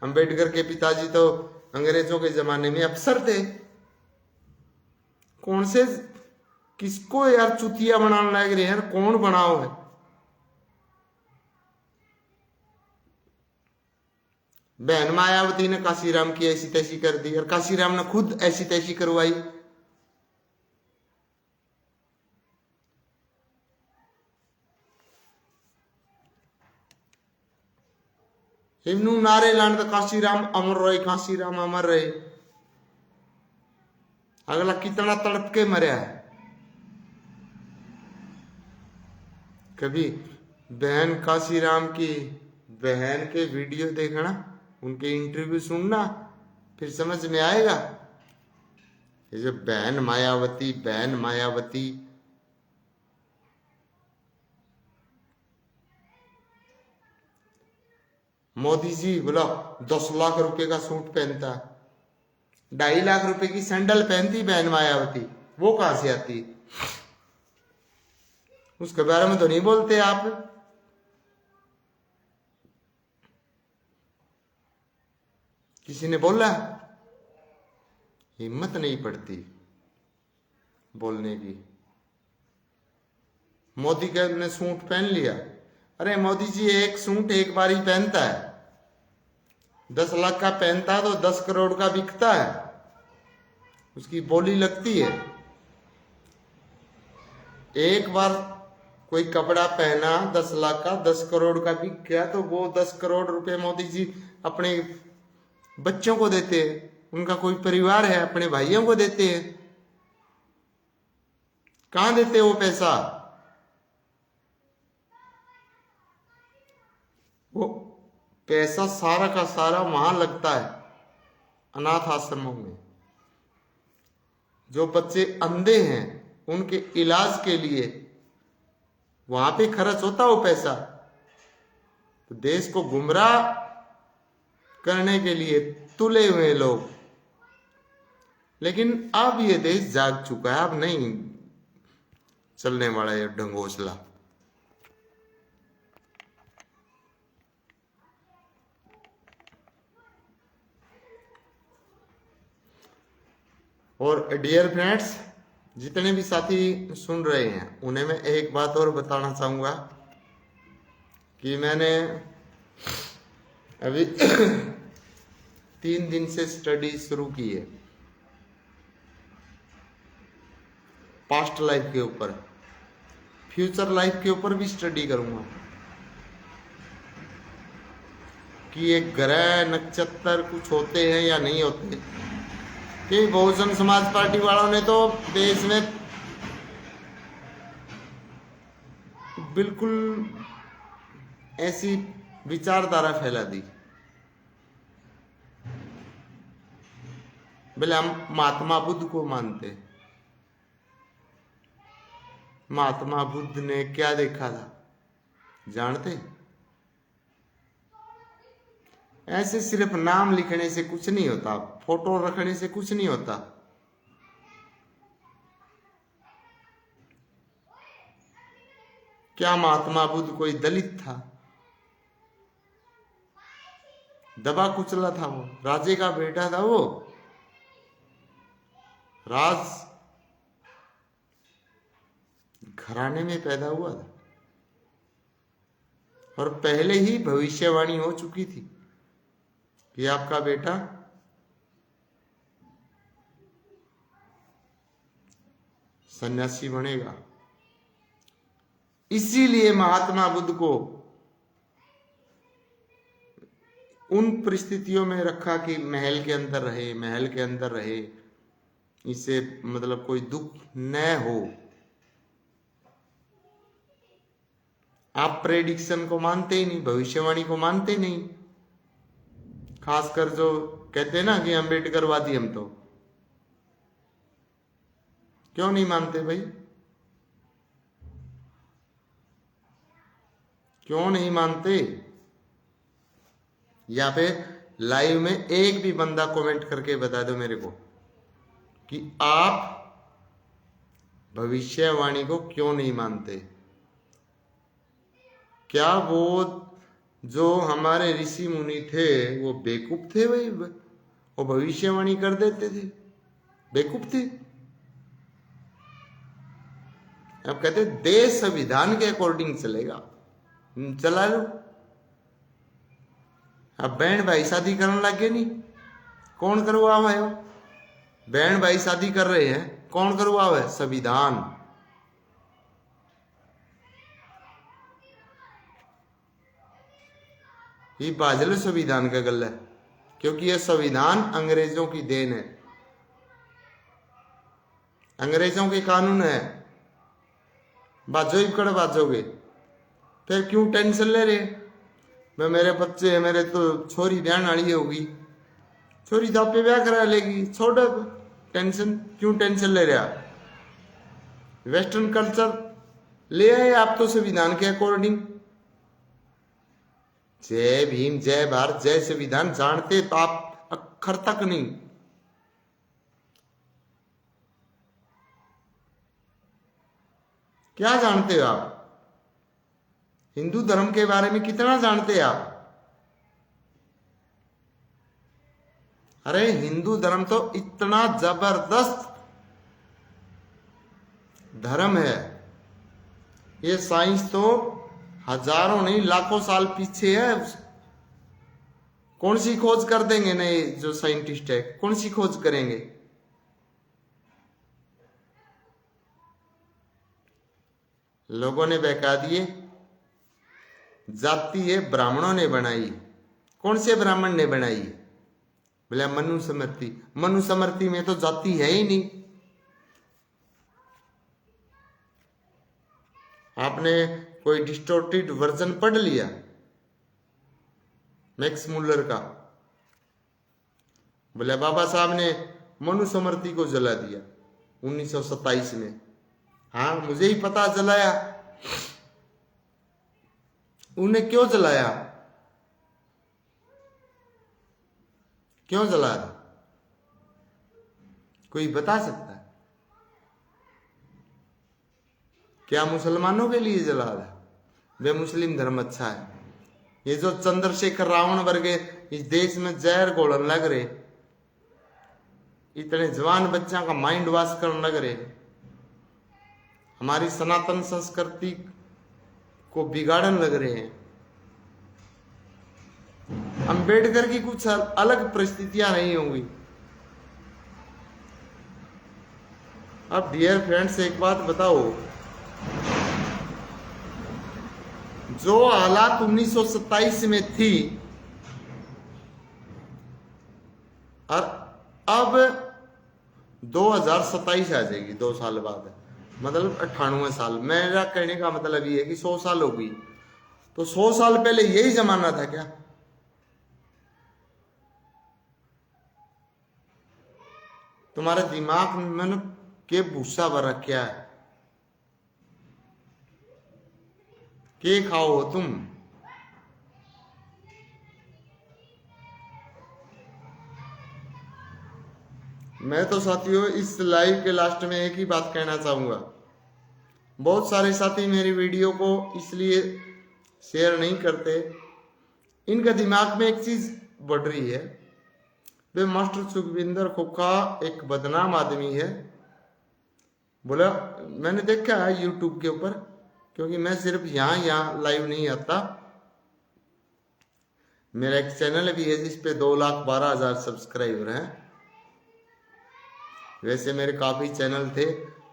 अंबेडकर के पिताजी तो अंग्रेजों के जमाने में अफसर थे। कौन से किसको यार चुतिया बनाने लग रहे हैं? कौन बनाओ है? बहन मायावती ने काशीराम की ऐसी तैसी कर दी, और काशीराम ने खुद ऐसी तैसी करवाई। हिमनू नारे लाने तो काशीराम अमर रहे, काशीराम अमर रहे। अगला कितना तड़प के मरिया है। कभी बहन काशीराम की बहन के वीडियो देखना, उनके इंटरव्यू सुनना, फिर समझ में आएगा। ये जो बहन मायावती मोदी जी बोला 10 लाख रुपए का सूट पहनता, 2.5 लाख रुपए की सैंडल पहनती बहन मायावती, वो कहां से आती? उसके बारे में तो नहीं बोलते आप। किसी ने बोला? हिम्मत नहीं पड़ती बोलने की। मोदी के ने सूट पहन लिया, अरे मोदी जी एक सूट एक बार ही पहनता है, 10 लाख का पहनता है तो 10 करोड़ का बिकता है, उसकी बोली लगती है। एक बार कोई कपड़ा पहना 10 लाख का, 10 करोड़ का बिक गया, तो वो 10 करोड़ रुपए मोदी जी अपने बच्चों को देते हैं, उनका कोई परिवार है अपने भाइयों को देते हैं। कहां देते वो पैसा? वो पैसा सारा का सारा वहां लगता है अनाथ आश्रमों में। जो बच्चे अंधे हैं उनके इलाज के लिए वहां पे खर्च होता वो पैसा। तो देश को गुमराह करने के लिए तुले हुए लोग। लेकिन अब ये देश जाग चुका है, अब नहीं चलने वाला ये ढंगोसला। और डियर फ्रेंड्स, जितने भी साथी सुन रहे हैं उन्हें मैं एक बात और बताना चाहूंगा कि मैंने अभी 3 दिन से स्टडी शुरू की है पास्ट लाइफ के ऊपर, फ्यूचर लाइफ के ऊपर भी स्टडी करूंगा कि ये ग्रह नक्षत्र कुछ होते हैं या नहीं होते। कि बहुजन समाज पार्टी वालों ने तो देश में बिल्कुल ऐसी विचारधारा फैला दी, बोले हम महात्मा बुद्ध को मानते। महात्मा बुद्ध ने क्या देखा था जानते? ऐसे सिर्फ नाम लिखने से कुछ नहीं होता, फोटो रखने से कुछ नहीं होता। क्या महात्मा बुद्ध कोई दलित था? दबा कुचला था, वो राजे का बेटा था, वो राज घराने में पैदा हुआ था और पहले ही भविष्यवाणी हो चुकी थी कि आपका बेटा सन्यासी बनेगा। इसीलिए महात्मा बुद्ध को उन परिस्थितियों में रखा कि महल के अंदर रहे, इसे मतलब कोई दुख न हो। आप प्रेडिक्शन को मानते ही नहीं, भविष्यवाणी को मानते नहीं, खासकर जो कहते हैं ना कि अम्बेडकरवादी हम तो। क्यों नहीं मानते भाई? क्यों नहीं मानते? या फिर लाइव में एक भी बंदा कमेंट करके बता दो मेरे को कि आप भविष्यवाणी को क्यों नहीं मानते। क्या वो जो हमारे ऋषि मुनि थे वो बेवकूफ थे भाई? वो भविष्यवाणी कर देते थे, बेवकूफ थे। अब कहते देश संविधान के अकॉर्डिंग चलेगा, चला लो। अब बहन भाई शादी करने लगे नहीं, कौन करवावा है? बहन भाई शादी कर रहे हैं, कौन करवावा है? संविधान। ये बाजल संविधान का गल है, क्योंकि यह संविधान अंग्रेजों की देन है, अंग्रेजों के कानून है। बाजो ही कड़ बाजोगे, फिर क्यों टेंशन ले रहे? मैं मेरे बच्चे, मेरे तो छोरी ब्याह वाली होगी, छोरी तो आपे ब्याह करा लेगी, छोड़ टेंशन, क्यों टेंशन ले रहे आप? वेस्टर्न कल्चर ले आए आप तो संविधान के अकॉर्डिंग। जय भीम, जय भारत, जय संविधान जानते तो आप अक्षर तक नहीं। क्या जानते हो आप? हिंदू धर्म के बारे में कितना जानते हैं आप? अरे हिंदू धर्म तो इतना जबरदस्त धर्म है, ये साइंस तो हजारों नहीं लाखों साल पीछे है। कौन सी खोज कर देंगे नए जो साइंटिस्ट है, कौन सी खोज करेंगे? लोगों ने बहका दिए, जाति है ब्राह्मणों ने बनाई। कौन से ब्राह्मण ने बनाई? बोले मनुस्मृति। मनुस्मृति में तो जाति है ही नहीं। आपने कोई डिस्टोर्टेड वर्जन पढ़ लिया मैक्स मुलर का? बोले बाबा साहब ने मनुस्मृति को जला दिया 1927 में। हाँ मुझे ही पता, जलाया। उन्हें क्यों जलाया? क्यों जलाया? कोई बता सकता है? क्या मुसलमानों के लिए जला रहा? वे मुस्लिम धर्म अच्छा है। ये जो चंद्रशेखर रावण वर्गे इस देश में जहर घोलन लग रहे, इतने जवान बच्चों का माइंड वॉश करने लग रहे, हमारी सनातन संस्कृति को बिगाड़ने लग रहे हैं। अंबेडकर की कुछ अलग परिस्थितियां नहीं होंगी। अब डियर फ्रेंड्स एक बात बताओ, जो हालात 1927 में थी और अब 2027 आ जाएगी, 2 साल बाद, मतलब 98 साल। मेरा कहने का मतलब ये है कि 100 साल हो गई, तो 100 साल पहले यही जमाना था क्या? तुम्हारे दिमाग में के भूसा भर रखा है? के खाओ हो तुम? मैं तो साथियों इस लाइव के लास्ट में एक ही बात कहना चाहूंगा। बहुत सारे साथी मेरी वीडियो को इसलिए शेयर नहीं करते, इनका दिमाग में एक चीज बढ़ रही है, वे मास्टर सुखविंदर खोखा एक बदनाम आदमी है। बोला मैंने देखा है यूट्यूब के ऊपर, क्योंकि मैं सिर्फ यहाँ लाइव नहीं आता, मेरा एक चैनल भी है जिस पे 2,12,000 सब्सक्राइबर हैं। वैसे मेरे काफी चैनल थे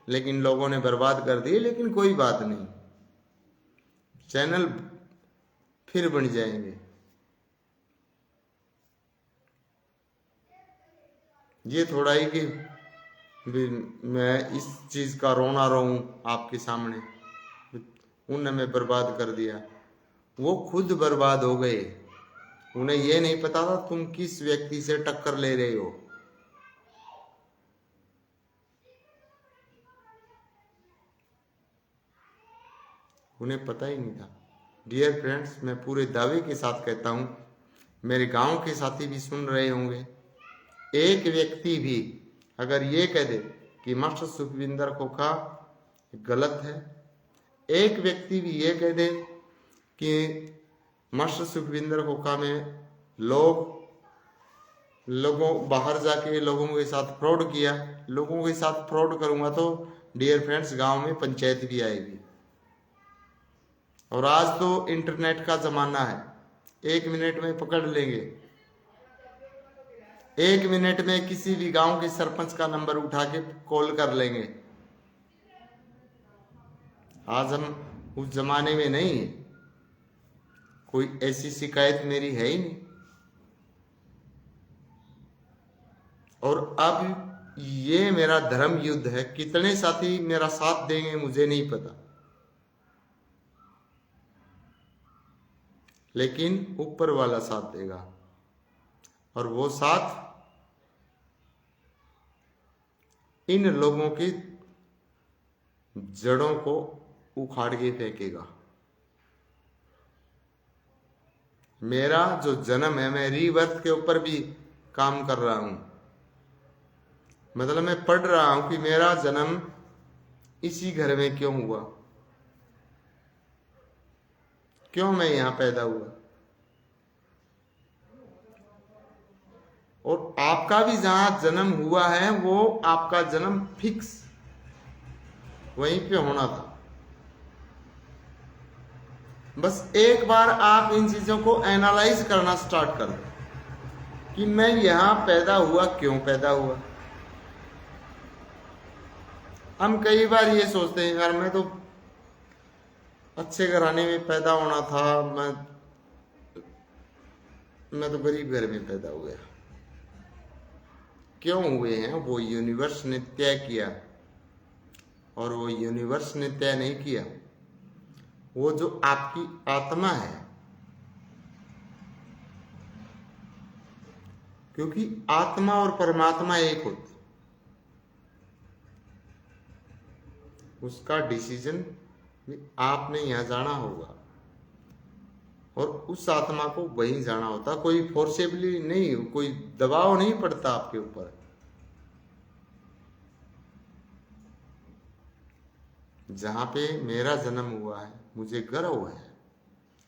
लेकिन लोगों ने बर्बाद कर दिए, लेकिन कोई बात नहीं, चैनल फिर बन जाएंगे। ये थोड़ा ही कि मैं इस चीज का रोना रोऊं आपके सामने, उन्हें बर्बाद कर दिया। वो खुद बर्बाद हो गए, उन्हें ये नहीं पता था तुम किस व्यक्ति से टक्कर ले रहे हो। उन्हें पता ही नहीं था। डियर फ्रेंड्स, मैं पूरे दावे के साथ कहता हूं, मेरे गांव के साथी भी सुन रहे होंगे, एक व्यक्ति भी अगर ये कह दे कि मास्टर सुखविंदर खोखा गलत है, एक व्यक्ति भी ये कह दे कि मास्टर सुखविंदर खोखा में लोगों बाहर जाके लोगों के साथ फ्रॉड किया, लोगों के साथ फ्रॉड करूंगा तो डियर फ्रेंड्स गांव में पंचायत भी आएगी। और आज तो इंटरनेट का जमाना है, 1 मिनट में पकड़ लेंगे। 1 मिनट में किसी भी गांव के सरपंच का नंबर उठा के कॉल कर लेंगे। आज हम उस जमाने में नहीं है, कोई ऐसी शिकायत मेरी है ही नहीं। और अब ये मेरा धर्म युद्ध है, कितने साथी मेरा साथ देंगे मुझे नहीं पता। लेकिन ऊपर वाला साथ देगा, और वो साथ इन लोगों की जड़ों को उखाड़ के फेंकेगा। मेरा जो जन्म है, मैं रीबर्थ के ऊपर भी काम कर रहा हूं। मतलब मैं पढ़ रहा हूं कि मेरा जन्म इसी घर में क्यों हुआ, क्यों मैं यहां पैदा हुआ। और आपका भी जहां जन्म हुआ है वो आपका जन्म फिक्स वहीं पे होना था। बस एक बार आप इन चीजों को एनालाइज करना स्टार्ट कर दो कि मैं यहां पैदा हुआ, क्यों पैदा हुआ। हम कई बार ये सोचते हैं, यार मैं तो अच्छे घराने में पैदा होना था, मैं तो गरीब घर में पैदा हुआ। क्यों हुए हैं? वो यूनिवर्स ने तय किया, और वो यूनिवर्स ने तय नहीं किया। वो जो आपकी आत्मा है, क्योंकि आत्मा और परमात्मा एक होती, उसका डिसीजन आपने यहां जाना होगा, और उस आत्मा को वहीं जाना होता। कोई फोर्सेबली नहीं, कोई दबाव नहीं पड़ता आपके ऊपर। जहां पे मेरा जन्म हुआ है, मुझे गर्व है।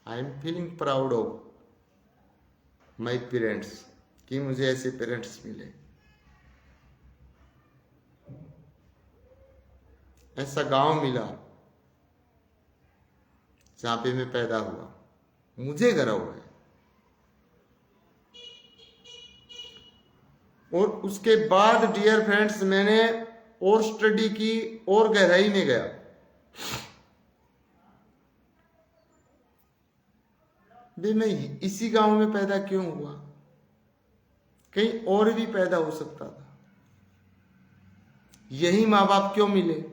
I am feeling proud of my parents, कि मुझे ऐसे पेरेंट्स मिले, ऐसा गांव मिला जहां पे मैं पैदा हुआ, मुझे गर्व है। और उसके बाद डियर फ्रेंड्स, मैंने और स्टडी की, और गहराई में गया। भी मैं इसी गांव में पैदा क्यों हुआ, कहीं और भी पैदा हो सकता था। यही माँ बाप क्यों मिले?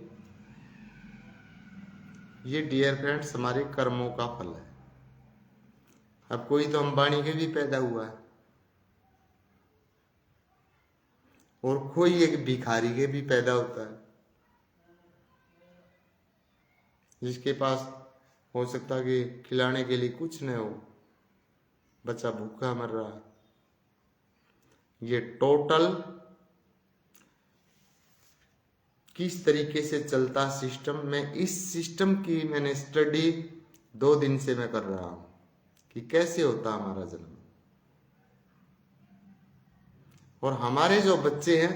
ये डियर फ्रेंड्स हमारे कर्मों का फल है। अब कोई तो अंबानी के भी पैदा हुआ है, और कोई एक भिखारी के भी पैदा होता है, जिसके पास हो सकता है कि खिलाने के लिए कुछ न हो, बच्चा भूखा मर रहा है। ये टोटल किस तरीके से चलता सिस्टम, मैं इस सिस्टम की मैंने स्टडी 2 दिन से मैं कर रहा हूं कि कैसे होता हमारा जन्म, और हमारे जो बच्चे हैं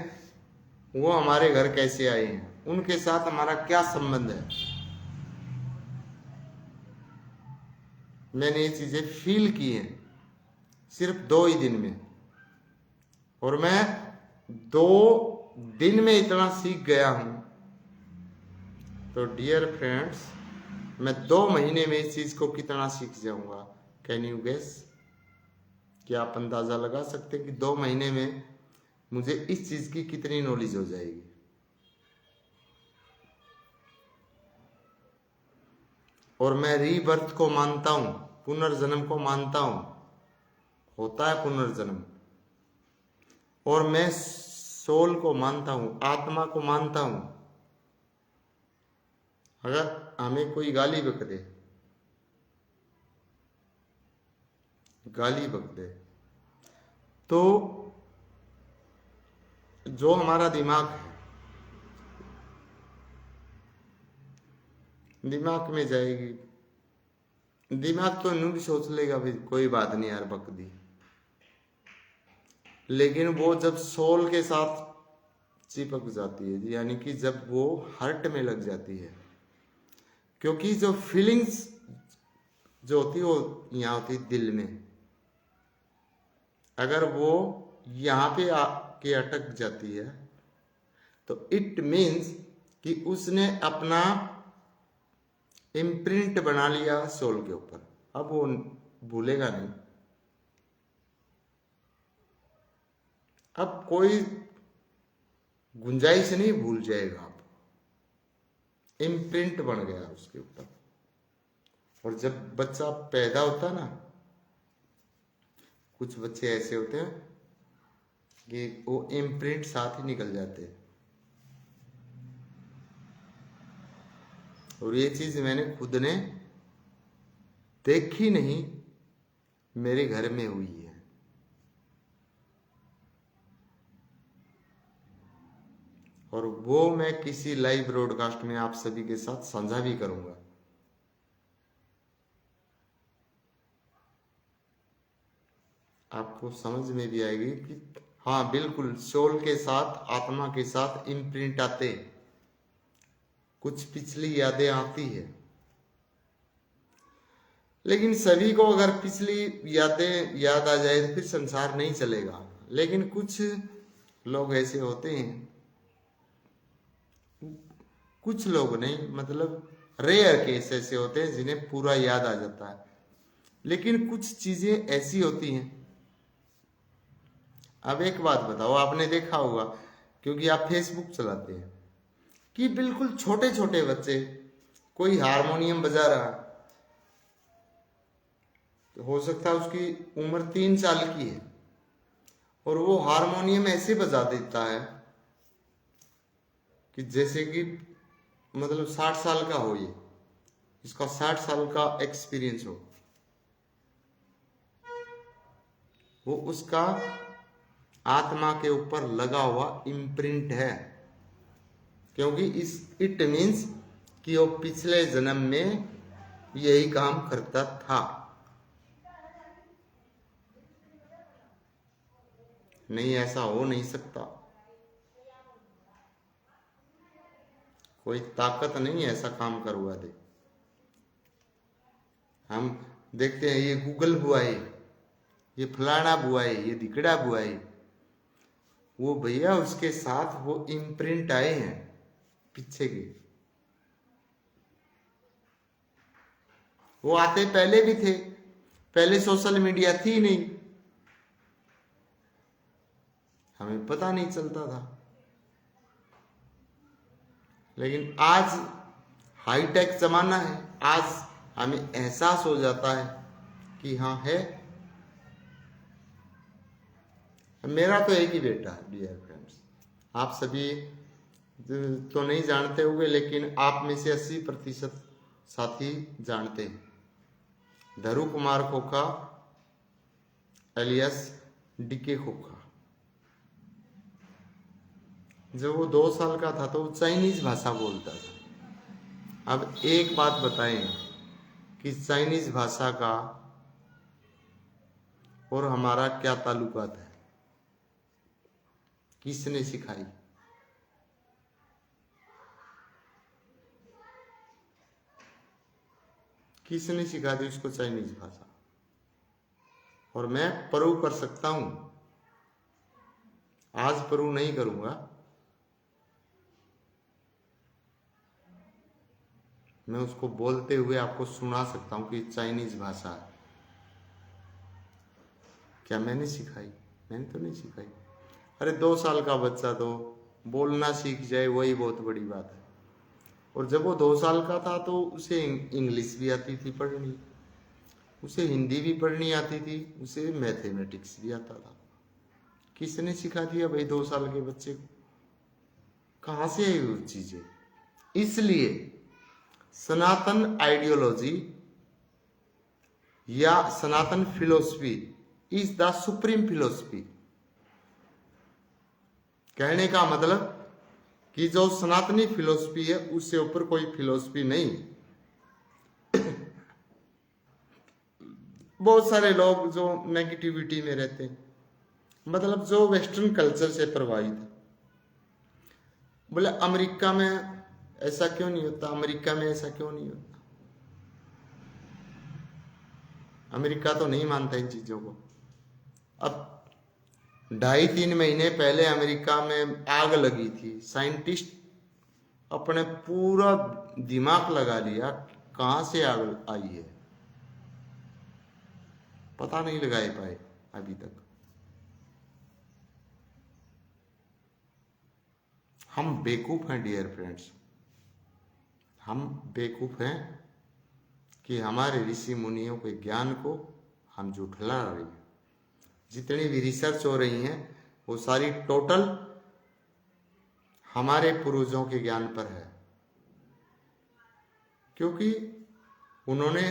वो हमारे घर कैसे आए हैं, उनके साथ हमारा क्या संबंध है। मैंने ये चीजें फील की हैं सिर्फ 2 ही दिन में, और मैं 2 दिन में इतना सीख गया हूं। तो डियर फ्रेंड्स, मैं 2 महीने में इस चीज को कितना सीख जाऊंगा? Can you guess? क्या आप अंदाजा लगा सकते कि 2 महीने में मुझे इस चीज की कितनी नॉलेज हो जाएगी? और मैं रीबर्थ को मानता हूं, पुनर्जन्म को मानता हूं, होता है पुनर्जन्म। और मैं सोल को मानता हूं, आत्मा को मानता हूं। अगर हमें कोई गाली बक दे, तो जो हमारा दिमाग है, दिमाग में जाएगी। दिमाग तो यूं भी सोच लेगा भाई कोई बात नहीं यार, बक दी। लेकिन वो जब सोल के साथ चिपक जाती है, यानी कि जब वो हार्ट में लग जाती है, क्योंकि जो फीलिंग्स जो होती है वो यहाँ होती है दिल में। अगर वो यहाँ पे आके अटक जाती है तो इट मीन्स कि उसने अपना इम्प्रिंट बना लिया सोल के ऊपर। अब वो भूलेगा नहीं। अब कोई गुंजाइश नहीं, भूल जाएगा। अब इम्प्रिंट बन गया उसके ऊपर। और जब बच्चा पैदा होता ना, कुछ बच्चे ऐसे होते हैं कि वो इम्प्रिंट साथ ही निकल जाते हैं। और ये चीज मैंने खुद ने देखी नहीं, मेरे घर में हुई है। और वो मैं किसी लाइव ब्रॉडकास्ट में आप सभी के साथ साझा भी करूंगा। आपको समझ में भी आएगी कि हाँ बिल्कुल, सोल के साथ, आत्मा के साथ इम्प्रिंट आते, कुछ पिछली यादें आती है। लेकिन सभी को अगर पिछली यादें याद आ जाए तो फिर संसार नहीं चलेगा। लेकिन कुछ लोग ऐसे होते हैं, कुछ लोग नहीं, मतलब रेयर केस ऐसे होते हैं जिन्हें पूरा याद आ जाता है। लेकिन कुछ चीजें ऐसी होती हैं। अब एक बात बताओ, आपने देखा होगा क्योंकि आप फेसबुक चलाते हैं कि बिल्कुल छोटे छोटे बच्चे, कोई हारमोनियम बजा रहा है, तो हो सकता है उसकी उम्र 3 साल की है और वो हारमोनियम ऐसे बजा देता है कि जैसे कि मतलब 60 साल का हो, ये इसका 60 साल का एक्सपीरियंस हो। वो उसका आत्मा के ऊपर लगा हुआ इम्प्रिंट है, क्योंकि इट मीन्स कि वो पिछले जन्म में यही काम करता था। नहीं, ऐसा हो नहीं सकता। कोई ताकत नहीं ऐसा काम करवा दे। हम देखते हैं ये गूगल बुआई, ये फलाना बुआई, ये दिकड़ा बुआई, वो भैया उसके साथ वो इम्प्रिंट आए हैं पीछे के। वो आते पहले भी थे, पहले सोशल मीडिया थी नहीं, हमें पता नहीं चलता था। लेकिन आज हाईटेक जमाना है, आज हमें एहसास हो जाता है कि हाँ है। मेरा तो एक ही बेटा है डियर फ्रेंड्स, आप सभी तो नहीं जानते होंगे, लेकिन आप में से 80% साथी जानते हैं। धरू कुमार खोखा एलियस डीके खोखा। जब वो 2 साल का था तो वो चाइनीज भाषा बोलता था। अब एक बात बताएं कि चाइनीज भाषा का और हमारा क्या ताल्लुकात है, किसने सिखाई? किसने सिखा दी उसको चाइनीज भाषा? और मैं प्रूव कर सकता हूं, आज प्रूव नहीं करूंगा, मैं उसको बोलते हुए आपको सुना सकता हूं कि चाइनीज भाषा है। क्या मैंने सिखाई? मैंने तो नहीं सिखाई। अरे 2 साल का बच्चा तो बोलना सीख जाए वही बहुत बड़ी बात है। और जब वो 2 साल का था तो उसे इंग्लिश भी आती थी पढ़नी, उसे हिंदी भी पढ़नी आती थी, उसे मैथमेटिक्स भी आता था। किसने सिखा दिया भाई 2 साल के बच्चे को? कहाँ से आई वो चीजें? इसलिए सनातन आइडियोलॉजी या Sanatan philosophy is the supreme philosophy. कहने का मतलब कि जो सनातनी फिलोसफी है उससे ऊपर कोई फिलोसफी नहीं। बहुत सारे लोग जो नेगेटिविटी में रहते हैं, मतलब जो वेस्टर्न कल्चर से प्रभावित है, बोले अमेरिका में ऐसा क्यों नहीं होता, अमेरिका में ऐसा क्यों नहीं होता। अमेरिका तो नहीं मानता इन चीजों को। अब 2.5-3 महीने पहले अमेरिका में आग लगी थी, साइंटिस्ट अपने पूरा दिमाग लगा लिया कहां से आग आई है, पता नहीं लगा पाए अभी तक। हम बेवकूफ हैं डियर फ्रेंड्स, हम बेवकूफ हैं कि हमारे ऋषि मुनियों के ज्ञान को हम झुठला रहे हैं। जितनी भी रिसर्च हो रही हैं वो सारी टोटल हमारे पूर्वजों के ज्ञान पर है, क्योंकि उन्होंने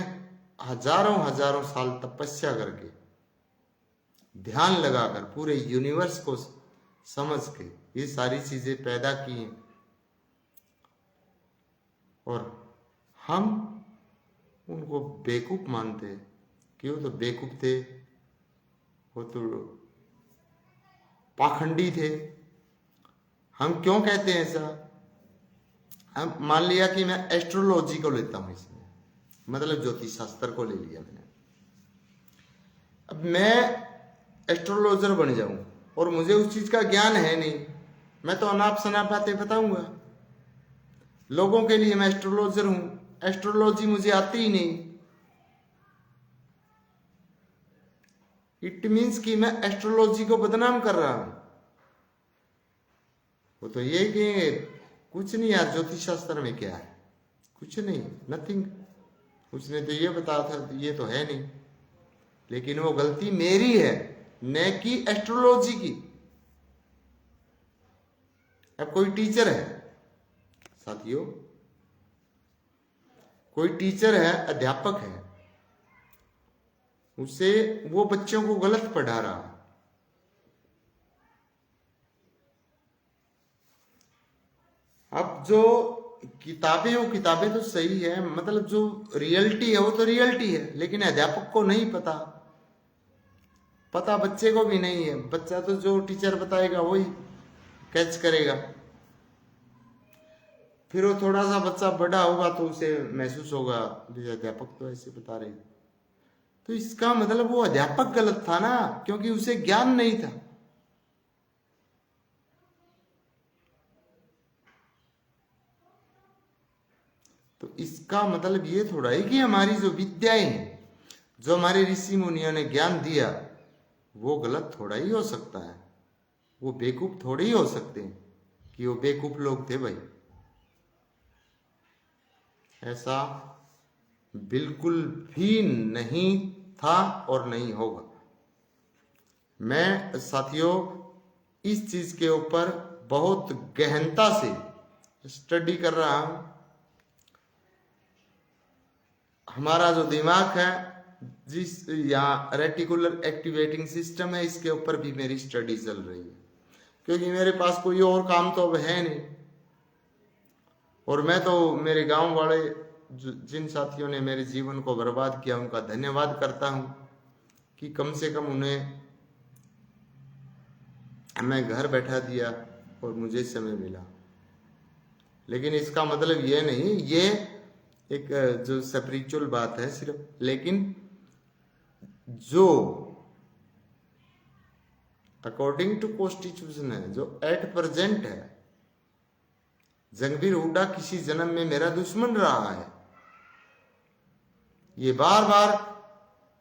हजारों हजारों साल तपस्या करके ध्यान लगाकर पूरे यूनिवर्स को समझ के ये सारी चीजें पैदा की हैं। और हम उनको बेवकूफ मानते हैं कि वो तो बेवकूफ थे, वो तो पाखंडी थे। हम क्यों कहते हैं ऐसा? हम मान लिया कि मैं एस्ट्रोलॉजी को लेता हूं, इसमें मतलब ज्योतिष शास्त्र को ले लिया मैंने। अब मैं एस्ट्रोलॉजर बन जाऊं और मुझे उस चीज का ज्ञान है नहीं, मैं तो अनाप शनाप बातें बताऊंगा। लोगों के लिए मैं एस्ट्रोलॉजर हूं, एस्ट्रोलॉजी मुझे आती ही नहीं। इट मीन्स कि मैं एस्ट्रोलॉजी को बदनाम कर रहा हूं। वो तो ये कि कुछ नहीं यार, ज्योतिष शास्त्र में क्या है, कुछ नहीं, नथिंग। उसने तो ये बताया था, ये तो है नहीं। लेकिन वो गलती मेरी है, न कि एस्ट्रोलॉजी की। अब कोई टीचर है साथियों, कोई टीचर है, अध्यापक है, उसे वो बच्चों को गलत पढ़ा रहा है। अब जो किताबें, वो किताबें तो सही है, मतलब जो रियलिटी है वो तो रियलिटी है, लेकिन अध्यापक को नहीं पता, पता बच्चे को भी नहीं है। बच्चा तो जो टीचर बताएगा वही कैच करेगा। फिर वो थोड़ा सा बच्चा बड़ा होगा तो उसे महसूस होगा अध्यापक तो ऐसे बता रहे। तो इसका मतलब वो अध्यापक गलत था ना, क्योंकि उसे ज्ञान नहीं था। तो इसका मतलब ये थोड़ा है कि हमारी जो विद्याएं हैं, जो हमारे ऋषि मुनियों ने ज्ञान दिया, वो गलत थोड़ा ही हो सकता है। वो बेवकूफ थोड़े ही हो सकते हैं कि वो बेवकूफ लोग थे भाई। ऐसा बिल्कुल भी नहीं था और नहीं होगा। मैं साथियों इस चीज के ऊपर बहुत गहनता से स्टडी कर रहा हूं। हमारा जो दिमाग है, जिस यहाँ रेटिकुलर एक्टिवेटिंग सिस्टम है, इसके ऊपर भी मेरी स्टडी चल रही है, क्योंकि मेरे पास कोई और काम तो अब है नहीं। और मैं तो मेरे गांव वाले जिन साथियों ने मेरे जीवन को बर्बाद किया, उनका धन्यवाद करता हूं कि कम से कम उन्हें मैं घर बैठा दिया और मुझे समय मिला। लेकिन इसका मतलब ये नहीं, ये एक जो स्पिरिचुअल बात है सिर्फ, लेकिन जो अकॉर्डिंग टू कॉन्स्टिट्यूशन है, जो एट प्रेजेंट है, जंगबीर हुड्डा किसी जन्म में मेरा दुश्मन रहा है। ये बार बार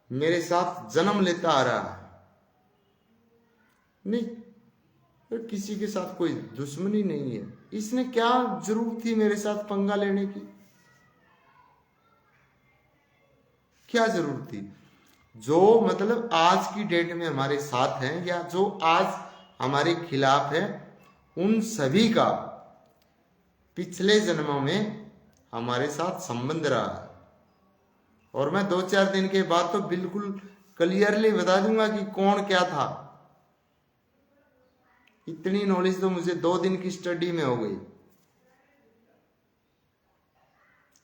मेरे साथ जन्म लेता आ रहा है। नहीं, तो किसी के साथ कोई दुश्मनी नहीं है। इसने क्या जरूरत थी मेरे साथ पंगा लेने की? क्या जरूरत थी? जो मतलब आज की डेट में हमारे साथ हैं या जो आज हमारे खिलाफ है, उन सभी का पिछले जन्मों में हमारे साथ संबंध रहा है। और मैं 2-4 दिन के बाद तो बिल्कुल क्लियरली बता दूंगा कि कौन क्या था। इतनी नॉलेज तो मुझे 2 दिन की स्टडी में हो गई।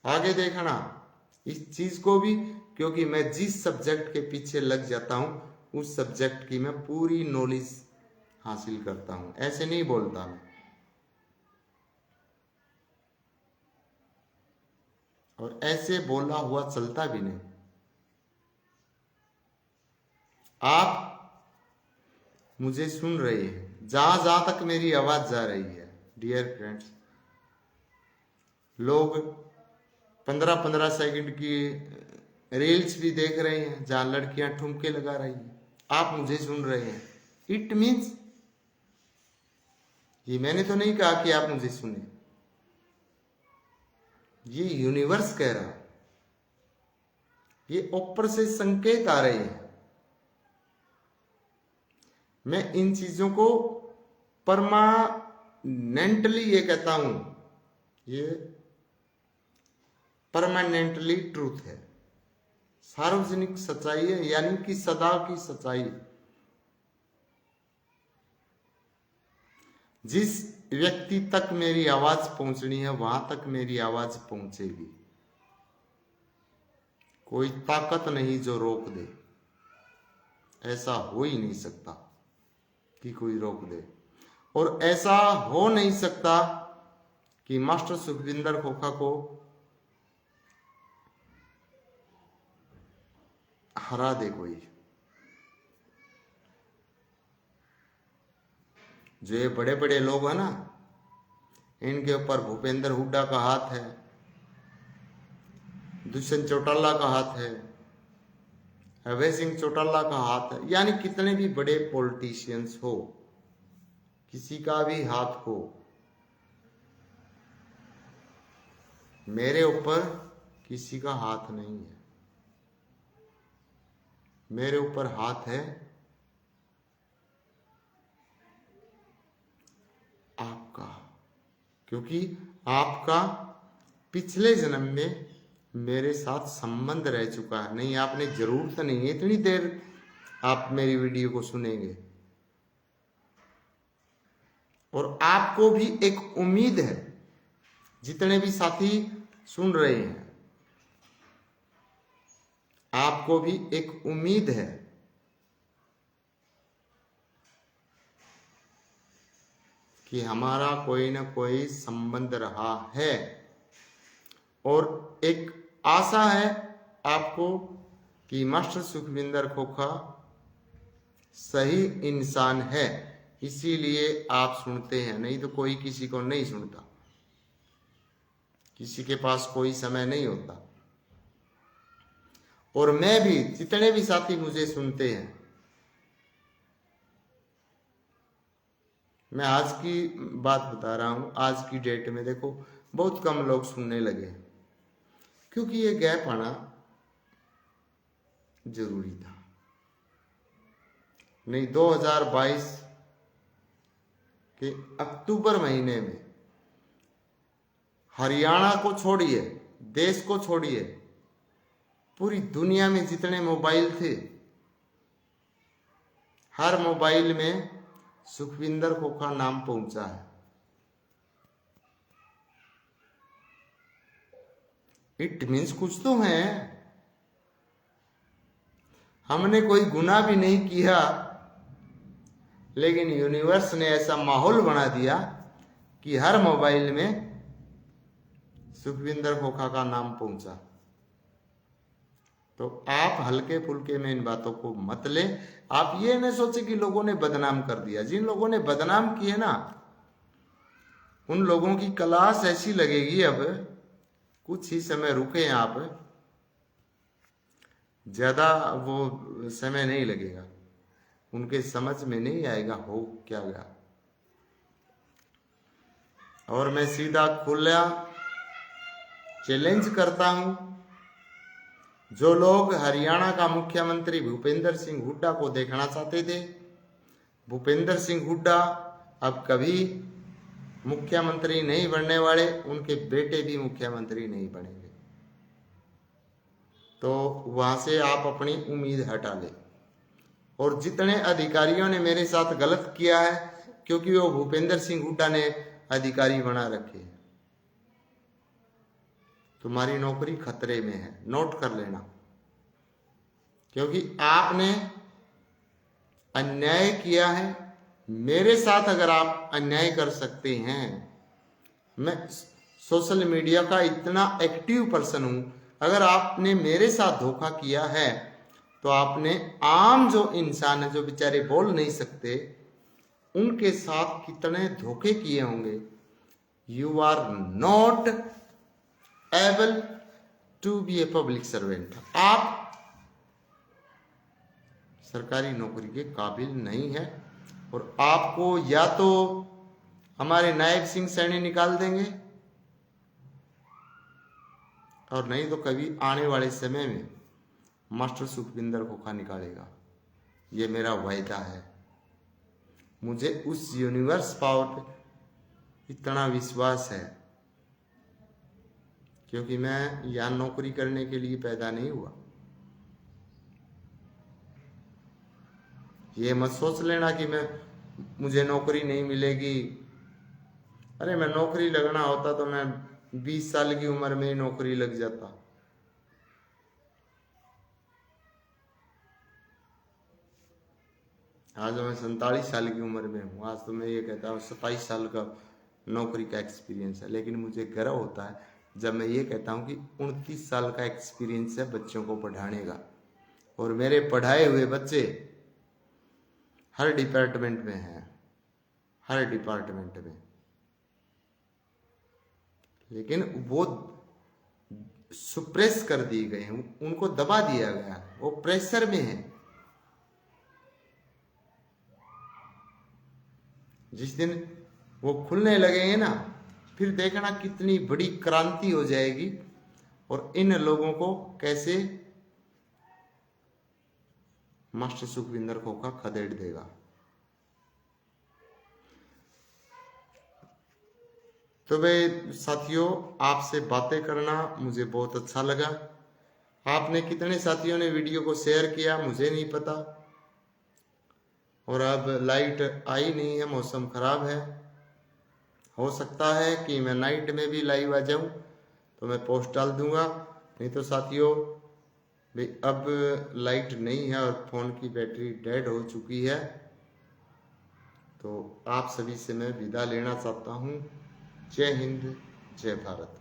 आगे देखना इस चीज को भी, क्योंकि मैं जिस सब्जेक्ट के पीछे लग जाता हूं उस सब्जेक्ट की मैं पूरी नॉलेज हासिल करता हूं। ऐसे नहीं बोलता मैं। और ऐसे बोला हुआ चलता भी नहीं। आप मुझे सुन रहे हैं, जहां जहां तक मेरी आवाज जा रही है डियर फ्रेंड्स, लोग 15-15 सेकंड की रील्स भी देख रहे हैं जहां लड़कियां ठुमके लगा रही हैं। आप मुझे सुन रहे हैं। इट मीन्स, ये मैंने तो नहीं कहा कि आप मुझे सुने, ये यूनिवर्स कह रहा है। ये ऊपर से संकेत आ रहे हैं मैं इन चीजों को परमानेंटली ये कहता हूं, ये परमानेंटली ट्रूथ है, सार्वजनिक सच्चाई है, यानी कि सदा की सच्चाई। जिस व्यक्ति तक मेरी आवाज पहुंचनी है वहां तक मेरी आवाज पहुंचेगी। कोई ताकत नहीं जो रोक दे, ऐसा हो ही नहीं सकता कि कोई रोक दे, और ऐसा हो नहीं सकता कि मास्टर सुखविंदर खोखा को हरा दे कोई। जो ये बड़े बड़े लोग हैं ना, इनके ऊपर भूपेंद्र हुड्डा का हाथ है, दुष्यंत चौटाला का हाथ है, अभय सिंह चौटाला का हाथ है, यानी कितने भी बड़े पॉलिटिशियंस हो, किसी का भी हाथ हो, मेरे ऊपर किसी का हाथ नहीं है। मेरे ऊपर हाथ है आपका, क्योंकि आपका पिछले जन्म में मेरे साथ संबंध रह चुका है। नहीं, आपने जरूरत नहीं है इतनी देर आप मेरी वीडियो को सुनेंगे, और आपको भी एक उम्मीद है, जितने भी साथी सुन रहे हैं, आपको भी एक उम्मीद है कि हमारा कोई ना कोई संबंध रहा है, और एक आशा है आपको कि मास्टर सुखविंदर खोखा सही इंसान है, इसीलिए आप सुनते हैं। नहीं तो कोई किसी को नहीं सुनता, किसी के पास कोई समय नहीं होता। और मैं भी, जितने भी साथी मुझे सुनते हैं, मैं आज की बात बता रहा हूं, आज की डेट में देखो बहुत कम लोग सुनने लगे, क्योंकि ये गैप आना जरूरी था। नहीं, 2022 के अक्टूबर महीने में हरियाणा को छोड़िए, देश को छोड़िए, पूरी दुनिया में जितने मोबाइल थे, हर मोबाइल में सुखविंदर खोखा नाम पहुंचा है। इट मीन्स कुछ तो है। हमने कोई गुनाह भी नहीं किया, लेकिन यूनिवर्स ने ऐसा माहौल बना दिया कि हर मोबाइल में सुखविंदर खोखा का नाम पहुंचा। तो आप हल्के फुल्के में इन बातों को मत ले। आप ये न सोचे कि लोगों ने बदनाम कर दिया। जिन लोगों ने बदनाम किए ना, उन लोगों की क्लास ऐसी लगेगी, अब कुछ ही समय रुके आप, ज्यादा वो समय नहीं लगेगा, उनके समझ में नहीं आएगा हो क्या गया। और मैं सीधा खुला चैलेंज करता हूं, जो लोग हरियाणा का मुख्यमंत्री भूपेंद्र सिंह हुड्डा को देखना चाहते थे, भूपेंद्र सिंह हुड्डा अब कभी मुख्यमंत्री नहीं बनने वाले, उनके बेटे भी मुख्यमंत्री नहीं बनेंगे। तो वहां से आप अपनी उम्मीद हटा ले। और जितने अधिकारियों ने मेरे साथ गलत किया है, क्योंकि वो भूपेंद्र सिंह हुड्डा ने अधिकारी बना रखे, तुम्हारी नौकरी खतरे में है, नोट कर लेना। क्योंकि आपने अन्याय किया है। मेरे साथ अगर आप अन्याय कर सकते हैं, मैं सोशल मीडिया का इतना एक्टिव पर्सन हूं, अगर आपने मेरे साथ धोखा किया है, तो आपने आम जो इंसान है, जो बेचारे बोल नहीं सकते, उनके साथ कितने धोखे किए होंगे। You are not able to be a public servant. आप सरकारी नौकरी के काबिल नहीं है, और आपको या तो हमारे नायब सिंह सैनी निकाल देंगे, और नहीं तो कभी आने वाले समय में मास्टर सुखविंदर खोखा निकालेगा। ये मेरा वायदा है। मुझे उस यूनिवर्स पावर पे इतना विश्वास है, क्योंकि मैं यहाँ नौकरी करने के लिए पैदा नहीं हुआ। ये मत सोच लेना कि मुझे नौकरी नहीं मिलेगी। अरे मैं नौकरी लगना होता तो मैं 20 साल की उम्र में ही नौकरी लग जाता। आज मैं 47 साल की उम्र में हूँ। आज तो मैं ये कहता हूँ 27 साल का नौकरी का एक्सपीरियंस है, लेकिन मुझे गर्व होता है जब मैं ये कहता हूँ कि 29 साल का एक्सपीरियंस है बच्चों को पढ़ाने का, और मेरे पढ़ाए हुए बच्चे हर डिपार्टमेंट में हैं, हर डिपार्टमेंट में। लेकिन वो सुप्रेस कर दिए गए हैं, उनको दबा दिया गया, वो प्रेशर में है। जिस दिन वो खुलने लगेंगे ना, फिर देखना कितनी बड़ी क्रांति हो जाएगी, और इन लोगों को कैसे मास्टर सुखविंदर खोखा खदेड़ देगा। तो भाई साथियों, आपसे बातें करना मुझे बहुत अच्छा लगा। आपने कितने साथियों ने वीडियो को शेयर किया मुझे नहीं पता, और अब लाइट आई नहीं है, मौसम खराब है। हो सकता है कि मैं नाइट में भी लाइव आ जाऊं, तो मैं पोस्ट डाल दूंगा। नहीं तो साथियों भाई अब लाइट नहीं है और फ़ोन की बैटरी डेड हो चुकी है। तो आप सभी से मैं विदा लेना चाहता हूँ। जय हिंद, जय भारत।